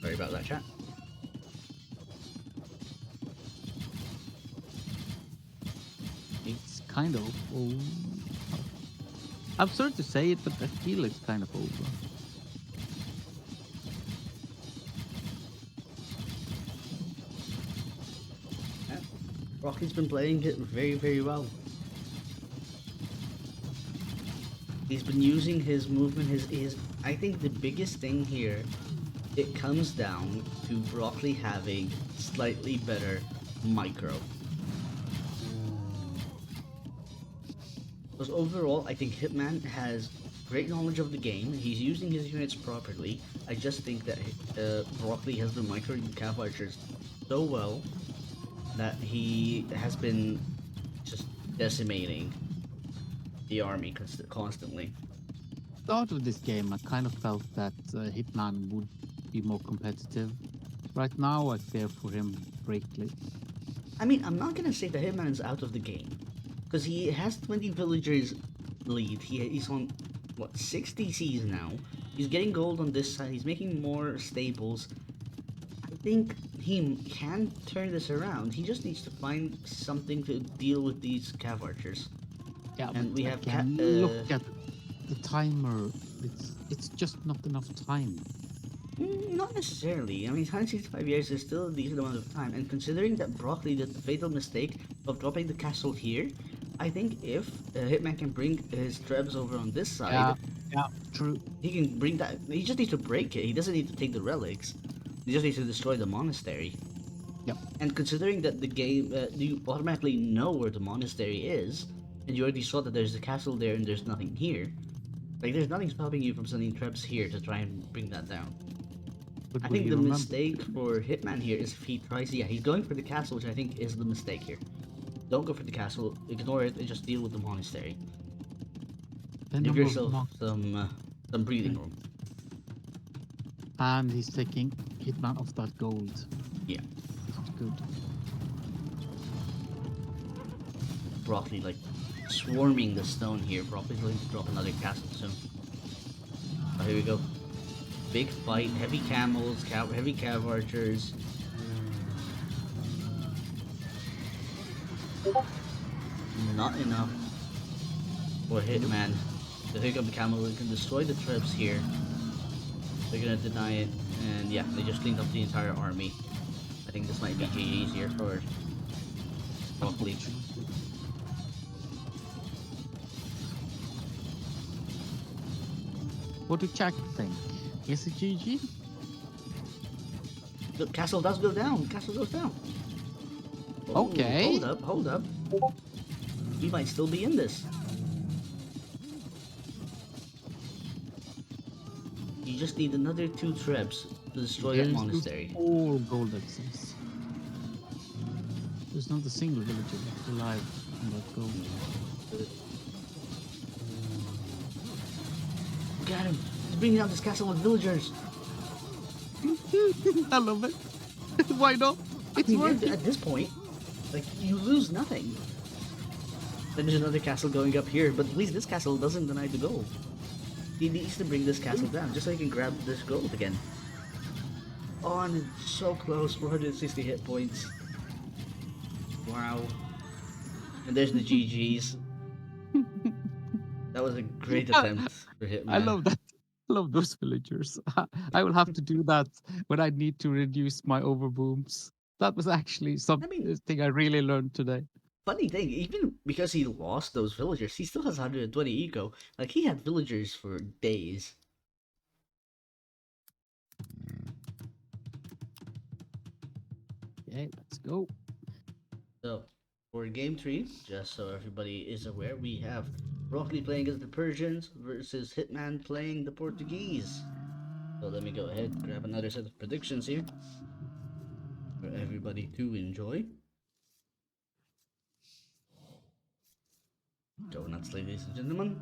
Sorry about that, chat. It's kind of old. I'm sorry to say it, but I feel it's kind of over. Rocky's been playing it very, very well. He's been using his movement, his I think the biggest thing here, it comes down to Broccoli having slightly better micro. Because overall, I think Hitman has great knowledge of the game. He's using his units properly. I just think that Broccoli has the micro cav archers so well that he has been just decimating the army constantly. Start of this game, I kind of felt that Hitman would be more competitive. Right now, I fear for him greatly. I mean, I'm not gonna say that Hitman is out of the game, because he has 20 villagers lead. He's on what 6 DCs now. He's getting gold on this side. He's making more stables. I think he can turn this around. He just needs to find something to deal with these cav archers. Yeah, And but we have again, look at the timer. It's just not enough time. Not necessarily. I mean, 165 years is still a decent amount of time, and considering that Broccoli did the fatal mistake of dropping the castle here, I think if Hitman can bring his trebs over on this side, Yeah, true. he can bring that. He just needs to break it. He doesn't need to take the relics. He just needs to destroy the monastery. Yep. And considering that the game, you automatically know where the monastery is, and you already saw that there's a castle there and there's nothing here. Like, there's nothing stopping you from sending trebs here to try and bring that down. But I will think you the remember- mistake for Hitman here is if he tries, yeah, he's going for the castle, which I think is the mistake here. Don't go for the castle, ignore it, and just deal with the monastery. The Give number of yourself monks. some breathing room. And he's taking Hitman off that gold. Yeah. Not good. Broccoli like swarming the stone here. Broccoli's going to drop another castle soon. Oh, here we go. Big fight, heavy camels, heavy cav archers. Not enough for Hitman. The Hiccup Camel can destroy the troops here. They're gonna deny it, and yeah, they just cleaned up the entire army. I think this might be GG's here for Broccoli. What do Jack think? Is it GG? The castle does go down. Castle goes down. Oh, Okay. Hold up, hold up. We might still be in this. You just need another 2 trips to destroy that monastery. All gold axes. There's not a single villager left alive on that gold. Look at him. He's bringing down this castle with villagers. I love it. Why not? It's working. At this point, like, you lose nothing. Then there's another castle going up here, but at least this castle doesn't deny the gold. He needs to bring this castle down, just so he can grab this gold again. Oh, and it's so close, 460 hit points. Wow. And there's the GG's. That was a great attempt for Hitman. I love that. I love those villagers. I will have to do that when I need to reduce my overbooms. That was actually something I really learned today. Funny thing, even because he lost those villagers, he still has 120 eco. Like, he had villagers for days. Okay, let's go. So, for game 3, just so everybody is aware, we have Broccoli playing as the Persians versus Hitman playing the Portuguese. So let me go ahead and grab another set of predictions here for everybody to enjoy. Donuts, ladies and gentlemen.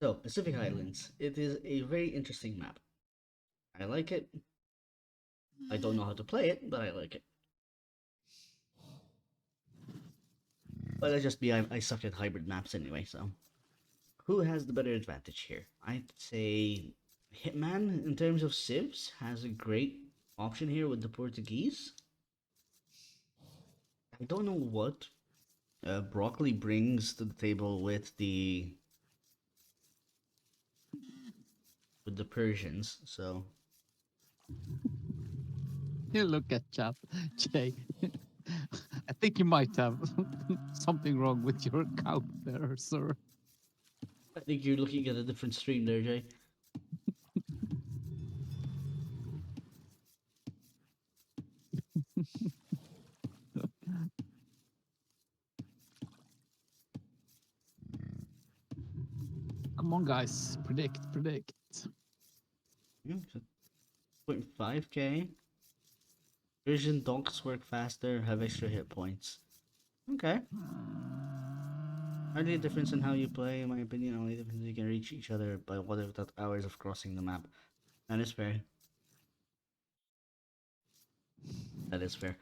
So, Pacific Islands. It is a very interesting map. I like it. I don't know how to play it, but I like it. But let's just be, I suck at hybrid maps anyway, so. Who has the better advantage here? I'd say Hitman, in terms of civs, has a great option here with the Portuguese. I don't know what Broccoli brings to the table with the Persians, so. You look at chat, Jay. I think you might have something wrong with your account there, sir. I think you're looking at a different stream there, Jay. Come on, guys. Predict. 0.5k. Persian donks work faster, have extra hit points. Okay. Hardly a difference in how you play, in my opinion. Only difference you can reach each other by without hours of crossing the map. That is fair. That is fair.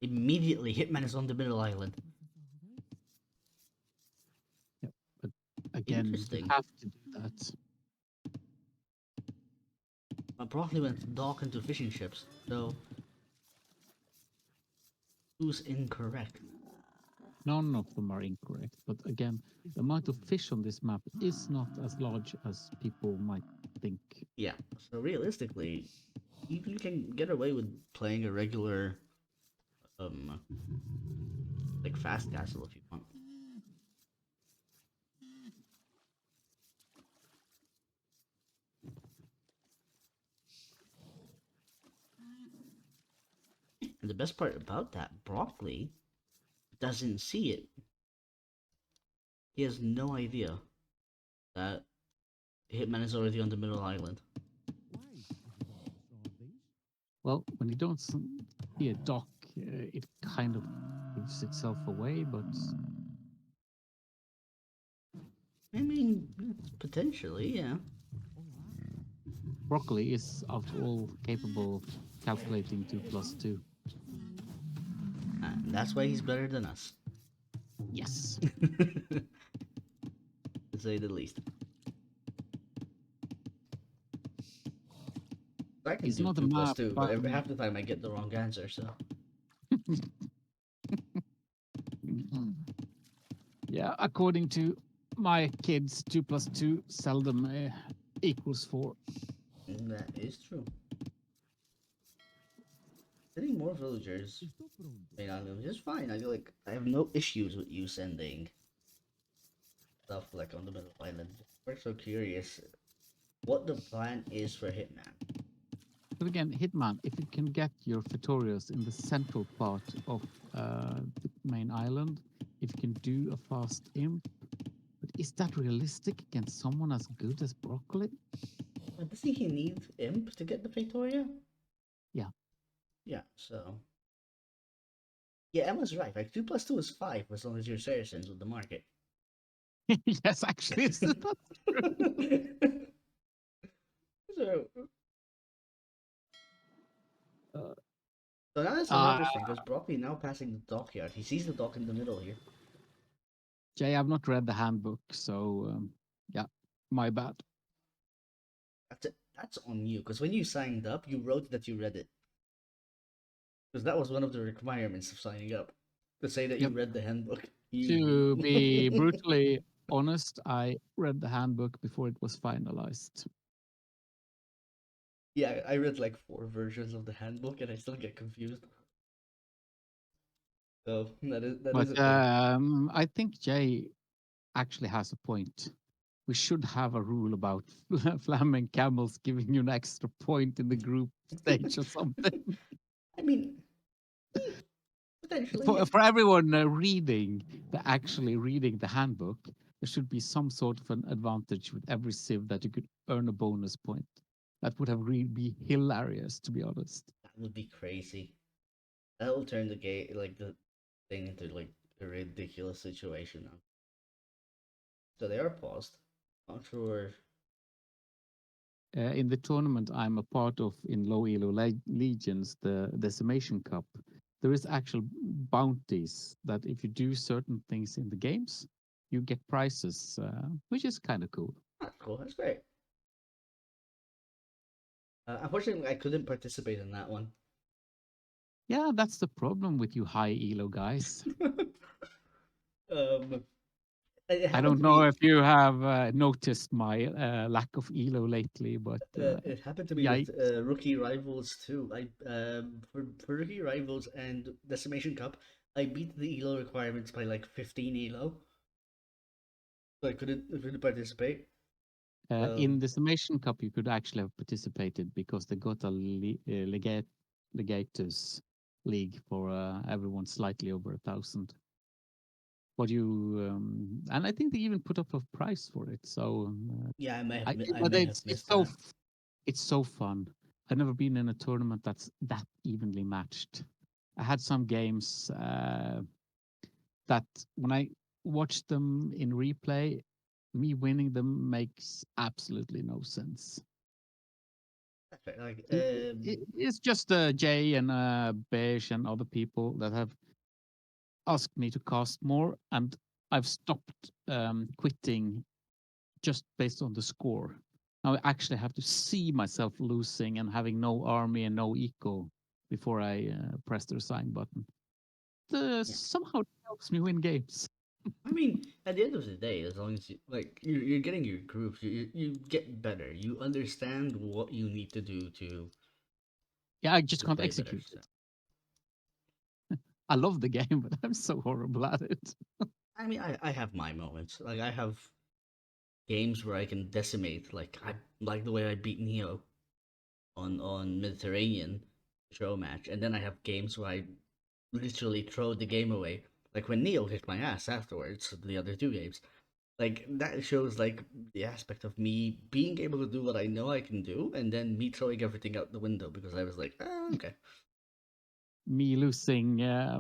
Immediately, Hitman is on the middle island. Yep, but again, you have to do that. Broccoli went dock into fishing ships, so who's incorrect? None of them are incorrect, but again, the amount of fish on this map is not as large as people might think. Yeah, so realistically, you can get away with playing a regular, like fast castle if you want. And the best part about that, Broccoli doesn't see it. He has no idea that Hitman is already on the middle island. Well, when you don't see a dock it kind of gives itself away, but I mean, potentially, yeah. Broccoli is, after all, capable of calculating 2 plus 2. And that's why he's better than us. Yes. To say the least. I can He's do not a 2 plus math 2, but half the time I get the wrong answer, so. Yeah, according to my kids, 2 plus 2 seldom equals 4. That is true. Sending more villagers may not live just fine. I feel like I have no issues with you sending stuff like on the middle island. We're so curious what the plan is for Hitman. But again, Hitman, if you can get your Fetorios in the central part of the main island, if you can do a fast imp, but is that realistic against someone as good as Broccoli? But doesn't he need Imp to get the Victoria? Yeah. Yeah, so. Yeah, Emma's right. Like 2 plus 2 is 5 as long as you're Saracens with the market. Yes, actually, that's true. So, Uh, so now that's interesting because Broccoli now passing the dockyard. He sees the dock in the middle here. Jay, I've not read the handbook, so yeah, my bad. That's it. That's on you because when you signed up, you wrote that you read it. Because that was one of the requirements of signing up to say that you Yep. read the handbook. To be brutally honest, I read the handbook before it was finalized. Yeah, I read like 4 versions of the handbook and I still get confused. So that is But a thing. I think Jay actually has a point. We should have a rule about flaming camels giving you an extra point in the group stage or something. I mean, potentially, yeah. For everyone actually reading the handbook, there should be some sort of an advantage with every civ that you could earn a bonus point. That would have really be hilarious, to be honest. That would be crazy. That will turn the game, like the thing, into like a ridiculous situation now. So they are paused. Not sure. In the tournament I'm a part of in low elo legions, the Decimation Cup, there is actual bounties that if you do certain things in the games, you get prizes, which is kind of cool. That's cool. That's great. Unfortunately, I couldn't participate in that one. Yeah, that's the problem with you high elo guys. um, I don't know if you have noticed my lack of elo lately, but it happened to me with yikes. rookie rivals too. For rookie rivals and Decimation Cup, I beat the elo requirements by like 15 elo, so I couldn't participate. In the Summation Cup, you could actually have participated because they got a legators league for everyone slightly over 1,000. But and I think they even put up a price for it. So yeah, I may but have missed that. It's so fun. I've never been in a tournament that's that evenly matched. I had some games that when I watched them in replay, me winning them makes absolutely no sense. Like, It's just Jay and Beige and other people that have asked me to cast more, and I've stopped quitting just based on the score. Now I actually have to see myself losing and having no army and no eco before I press the resign button. Somehow it helps me win games. I mean, at the end of the day, as long as you like, you're getting your groups, you get better. You understand what you need to do Yeah, I just to can't play better. execute So. it. I love the game, but I'm so horrible at it. I mean, I have my moments. Like I have games where I can decimate. Like I like the way I beat Neo on Mediterranean show match, and then I have games where I literally throw the game away. Like when Neo kicked my ass afterwards, the other 2 games. Like that shows like the aspect of me being able to do what I know I can do, and then me throwing everything out the window because I was like, okay. me losing a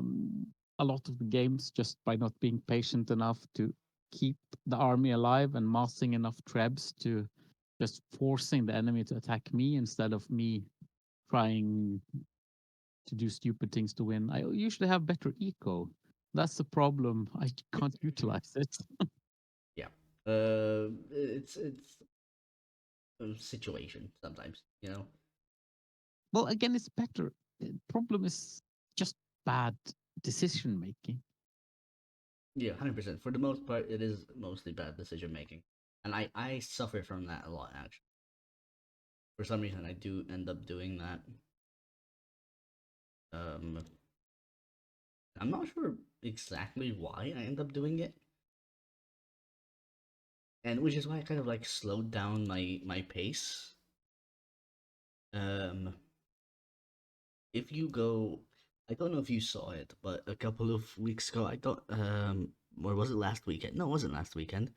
lot of the games just by not being patient enough to keep the army alive and massing enough trebs to just forcing the enemy to attack me instead of me trying to do stupid things to win. I usually have better eco. That's the problem. I can't utilize it. Yeah. It's a situation sometimes, you know. Well, again, it's better. The problem is just bad decision making. Yeah, 100%. For the most part, it is mostly bad decision making, and I suffer from that a lot actually. For some reason, I do end up doing that. Um, I'm not sure exactly why I end up doing it, and which is why I kind of like slowed down my pace. Um, if you go, I don't know if you saw it, but a couple of weeks ago, I don't or was it last weekend? No, it wasn't last weekend.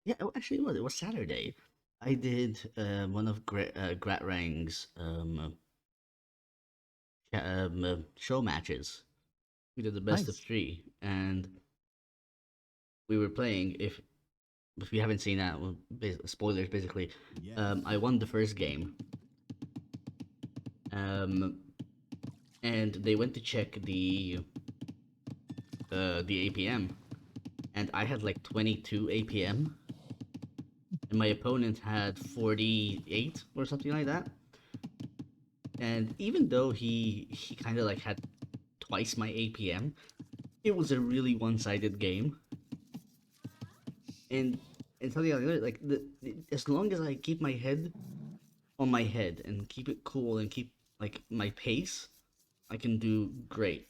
Yeah, actually, it was Saturday. I did one of Gratrang's show matches. We did the best of Nice. three, and we were playing. If you haven't seen that, well, spoilers basically. I won the first game. And they went to check the APM, and I had like 22 APM, and my opponent had 48 or something like that. And even though he kind of like had twice my APM, it was a really one-sided game. And something like as long as I keep my head on my head and keep it cool and keep like my pace, I can do great.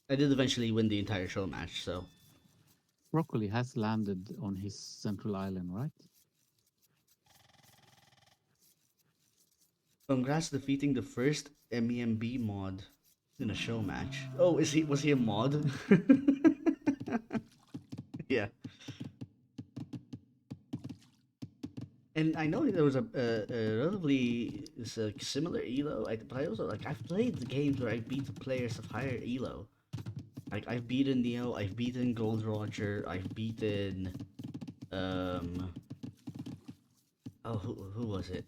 I did eventually win the entire show match, so Broccoli has landed on his central island, right? congrats defeating the first MEMB mod in a show match. Oh, was he a mod? Yeah. And I know there was a relatively similar elo, but I also like I've played the games where I beat the players of higher elo. Like I've beaten Neo, I've beaten Gold Roger, I've beaten um oh who was it?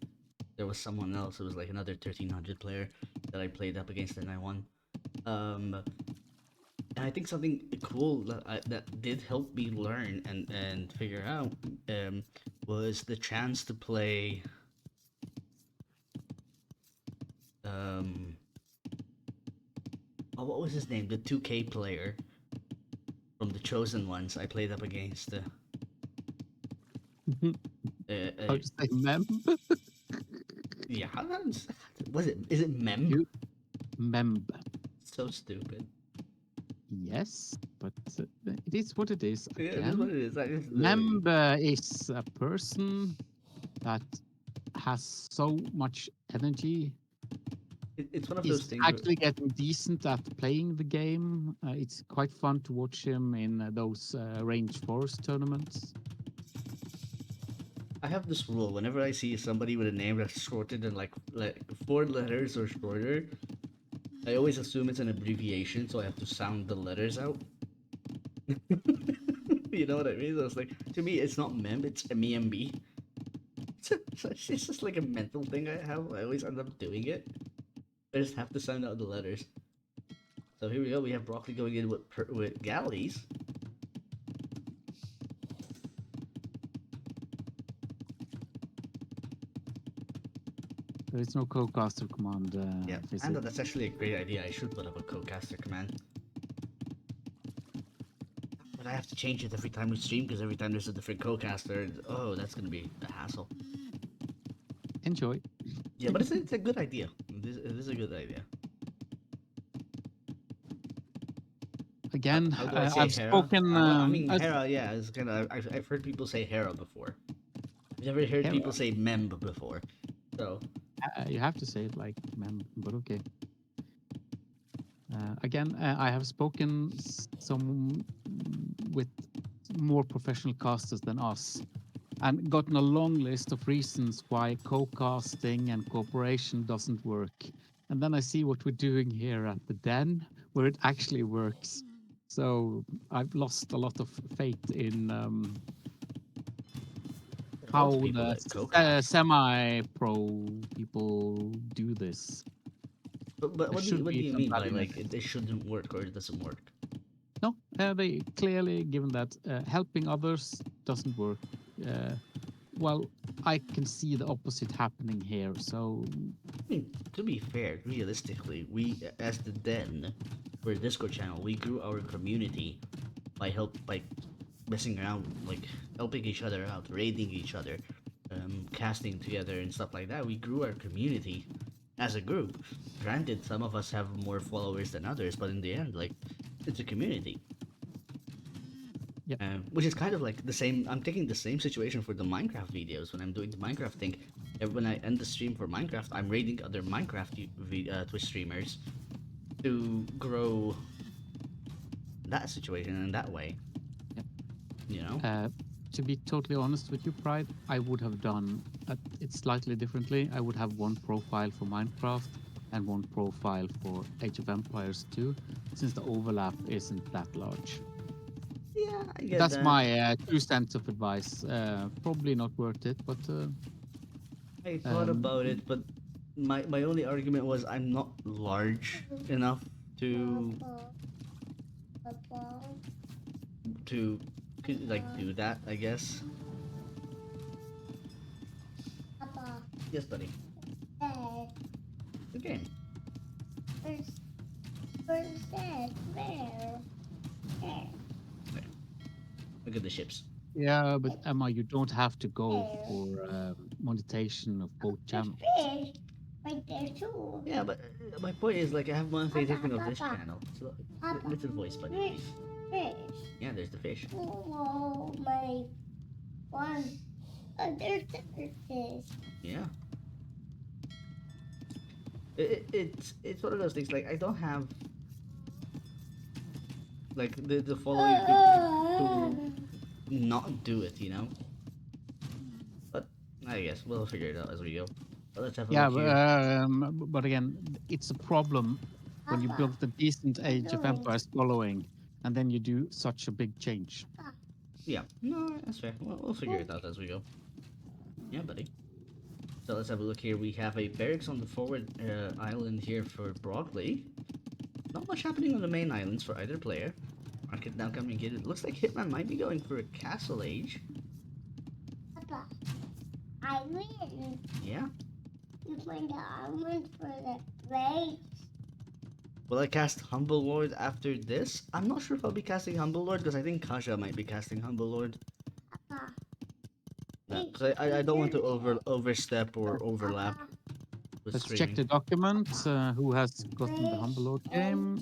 There was someone else. It was like another 1300 player that I played up against and I won. Um, and I think something cool that did help me learn and figure out was the chance to play um oh, what was his name? The 2K player from the Chosen Ones I played up against. How to say mem? Yeah, was it? Is it Mem? You memb. So stupid. Yes, but it is what it is. Yeah, that's what Again, it is. That is the member is a person that has so much energy, it's one of those is things where actually getting decent at playing the game. It's quite fun to watch him in those range forest tournaments. I have this rule. Whenever I see somebody with a name that's shorter than like 4 letters or shorter, I always assume it's an abbreviation, so I have to sound the letters out. You know what I mean? So it's like to me, it's not mem, it's MEMB. It's just like a mental thing I have. I always end up doing it. I just have to sound out the letters. So here we go. We have Broccoli going in with galleys. There is no co-caster command. Yeah, I know that's actually a great idea. I should put up a co-caster command. But I have to change it every time we stream because every time there's a different co-caster, oh, that's gonna be a hassle. Enjoy. Yeah, but it's a good idea. It is a good idea. Again, How do I say I've Hera? spoken. I mean, Hera, yeah, it's kind of. I've heard people say Hera before. I've never heard Hera. people say Memb before. So. You have to say it like mem, but okay. Again, I have spoken some with more professional casters than us and gotten a long list of reasons why co-casting and cooperation doesn't work. and then I see what we're doing here at the den, where it actually works. So I've lost a lot of faith in Lots of how people the that co-cast. semi-pro people do this. But There what should do be you some mean by value in like it. it shouldn't work or it doesn't work? No, they clearly given that helping others doesn't work. Uh, well, I can see the opposite happening here. So I mean, to be fair, realistically, we as the Den, we're a Discord channel. We grew our community by messing around, like helping each other out, raiding each other, casting together and stuff like that. We grew our community as a group. Granted, some of us have more followers than others, but in the end, like, it's a community. yeah, Which is kind of like the same. I'm taking the same situation for the Minecraft videos when I'm doing the Minecraft thing. When I end the stream for Minecraft, I'm raiding other Minecraft Twitch streamers to grow that situation in that way. yeah. You know? To be totally honest with you, Pride, I would have done it slightly differently. I would have one profile for Minecraft and one profile for Age of Empires 2, since the overlap isn't that large. Yeah, I get That's that. my 2 cents of advice. Probably not worth it, but I thought um, about it, but my only argument was I'm not large enough to Papa. to like do that. I guess. Papa. Yes, buddy. Dad. The game. Where's Dad? Where? There. There. Look at the ships. yeah, but Emma, you don't have to go for monetization of both There's channels. fish right there too. Yeah, but my point is like I have monetization of this Papa. channel. So Papa. little voice, buddy, Fish. please. Fish. Yeah, there's the fish. Oh my one. There's the fish. Yeah. It's one of those things. Like I don't have like the following to not do it. You know. But I guess we'll figure it out as we go. But let's have a Yeah, look here. but again, it's a problem when you build a decent Age of Empires following, and then you do such a big change. Yeah, no, that's fair. We'll figure it out as we go. Yeah, buddy. So let's have a look here. We have a barracks on the forward island here for Broccoli. Not much happening on the main islands for either player. Market now coming in. It looks like Hitman might be going for a castle age. Papa, I win. Yeah. You find the island for the race. Will I cast Humble Lord after this? I'm not sure if I'll be casting Humble Lord because I think Kaja might be casting Humble Lord. Papa. No, 'cause I don't want to overstep or overlap Papa. with Let's streaming. check the documents. Who has gotten the Humble Lord game?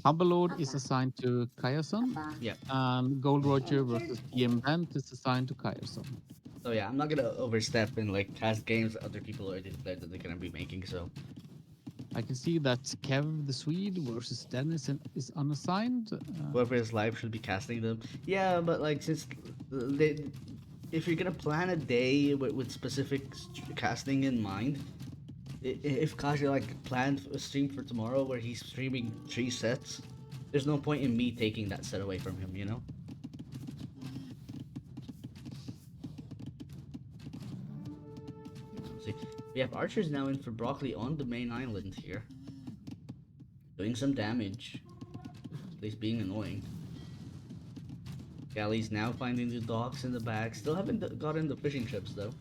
Humble Lord is assigned to Kayason, Yeah. and Gold Roger versus DM Bent is assigned to Kayason. So yeah, I'm not gonna overstep and like cast games that other people already declared that they're gonna be making. So I can see that Kev the Swede versus Dennis is unassigned. whoever is live should be casting them. Yeah, but like since they, if you're gonna plan a day with specific casting in mind, if Kaja like planned a stream for tomorrow where he's streaming 3 sets, there's no point in me taking that set away from him, you know? See, we have archers now in for Broccoli on the main island here. Doing some damage. At least being annoying. Galley's now finding the docks in the back. Still haven't gotten the fishing ships though.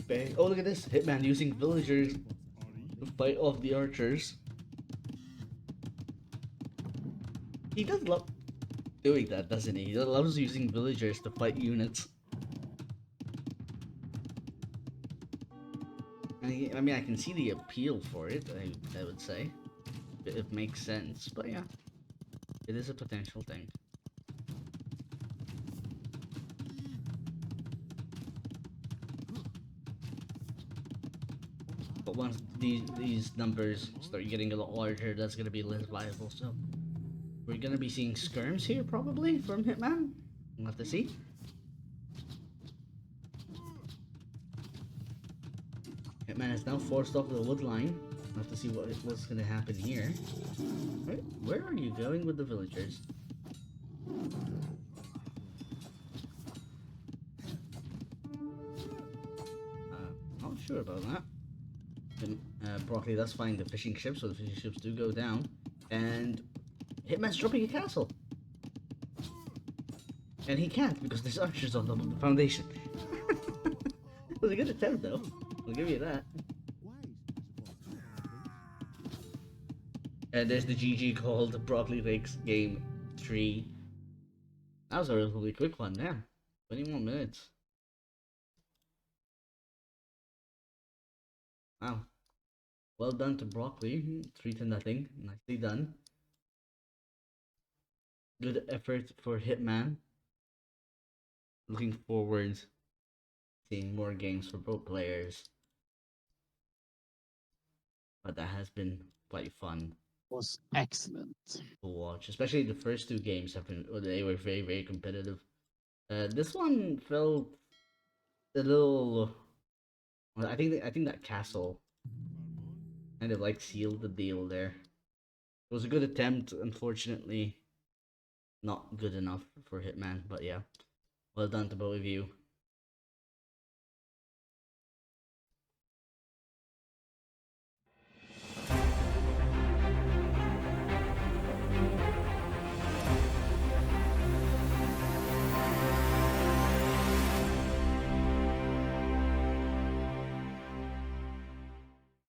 Bang. Oh, look at this. Hitman using villagers to fight off the archers. He does love doing that, doesn't he? He loves using villagers to fight units. I mean, I can see the appeal for it, I would say. It makes sense, but yeah. It is a potential thing. But once these numbers start getting a lot larger, that's gonna be less viable, so... We're gonna be seeing skirms here, probably, from Hitman. We'll have to see. Hitman is now forced off the wood line. We'll have to see what's gonna happen here. Where are you going with the villagers? Not sure about that. Broccoli, that's fine. The fishing ships, so the fishing ships do go down. And Hitman's dropping a castle. And he can't because there's archers on top of the foundation. It was a good attempt though. I'll give you that. And there's the GG called Broccoli Lakes Game 3. That was a relatively quick one, yeah. 20 more minutes. Wow. Well done to Broccoli. 3-0. Nicely done. Good effort for Hitman. Looking forward to seeing more games for both players. But that has been quite fun. Was excellent To watch. Especially the first two games they were very, very competitive. This one felt a little. Well, I think that castle kind of like sealed the deal there. It was a good attempt, unfortunately, not good enough for Hitman. But yeah, well done to both of you.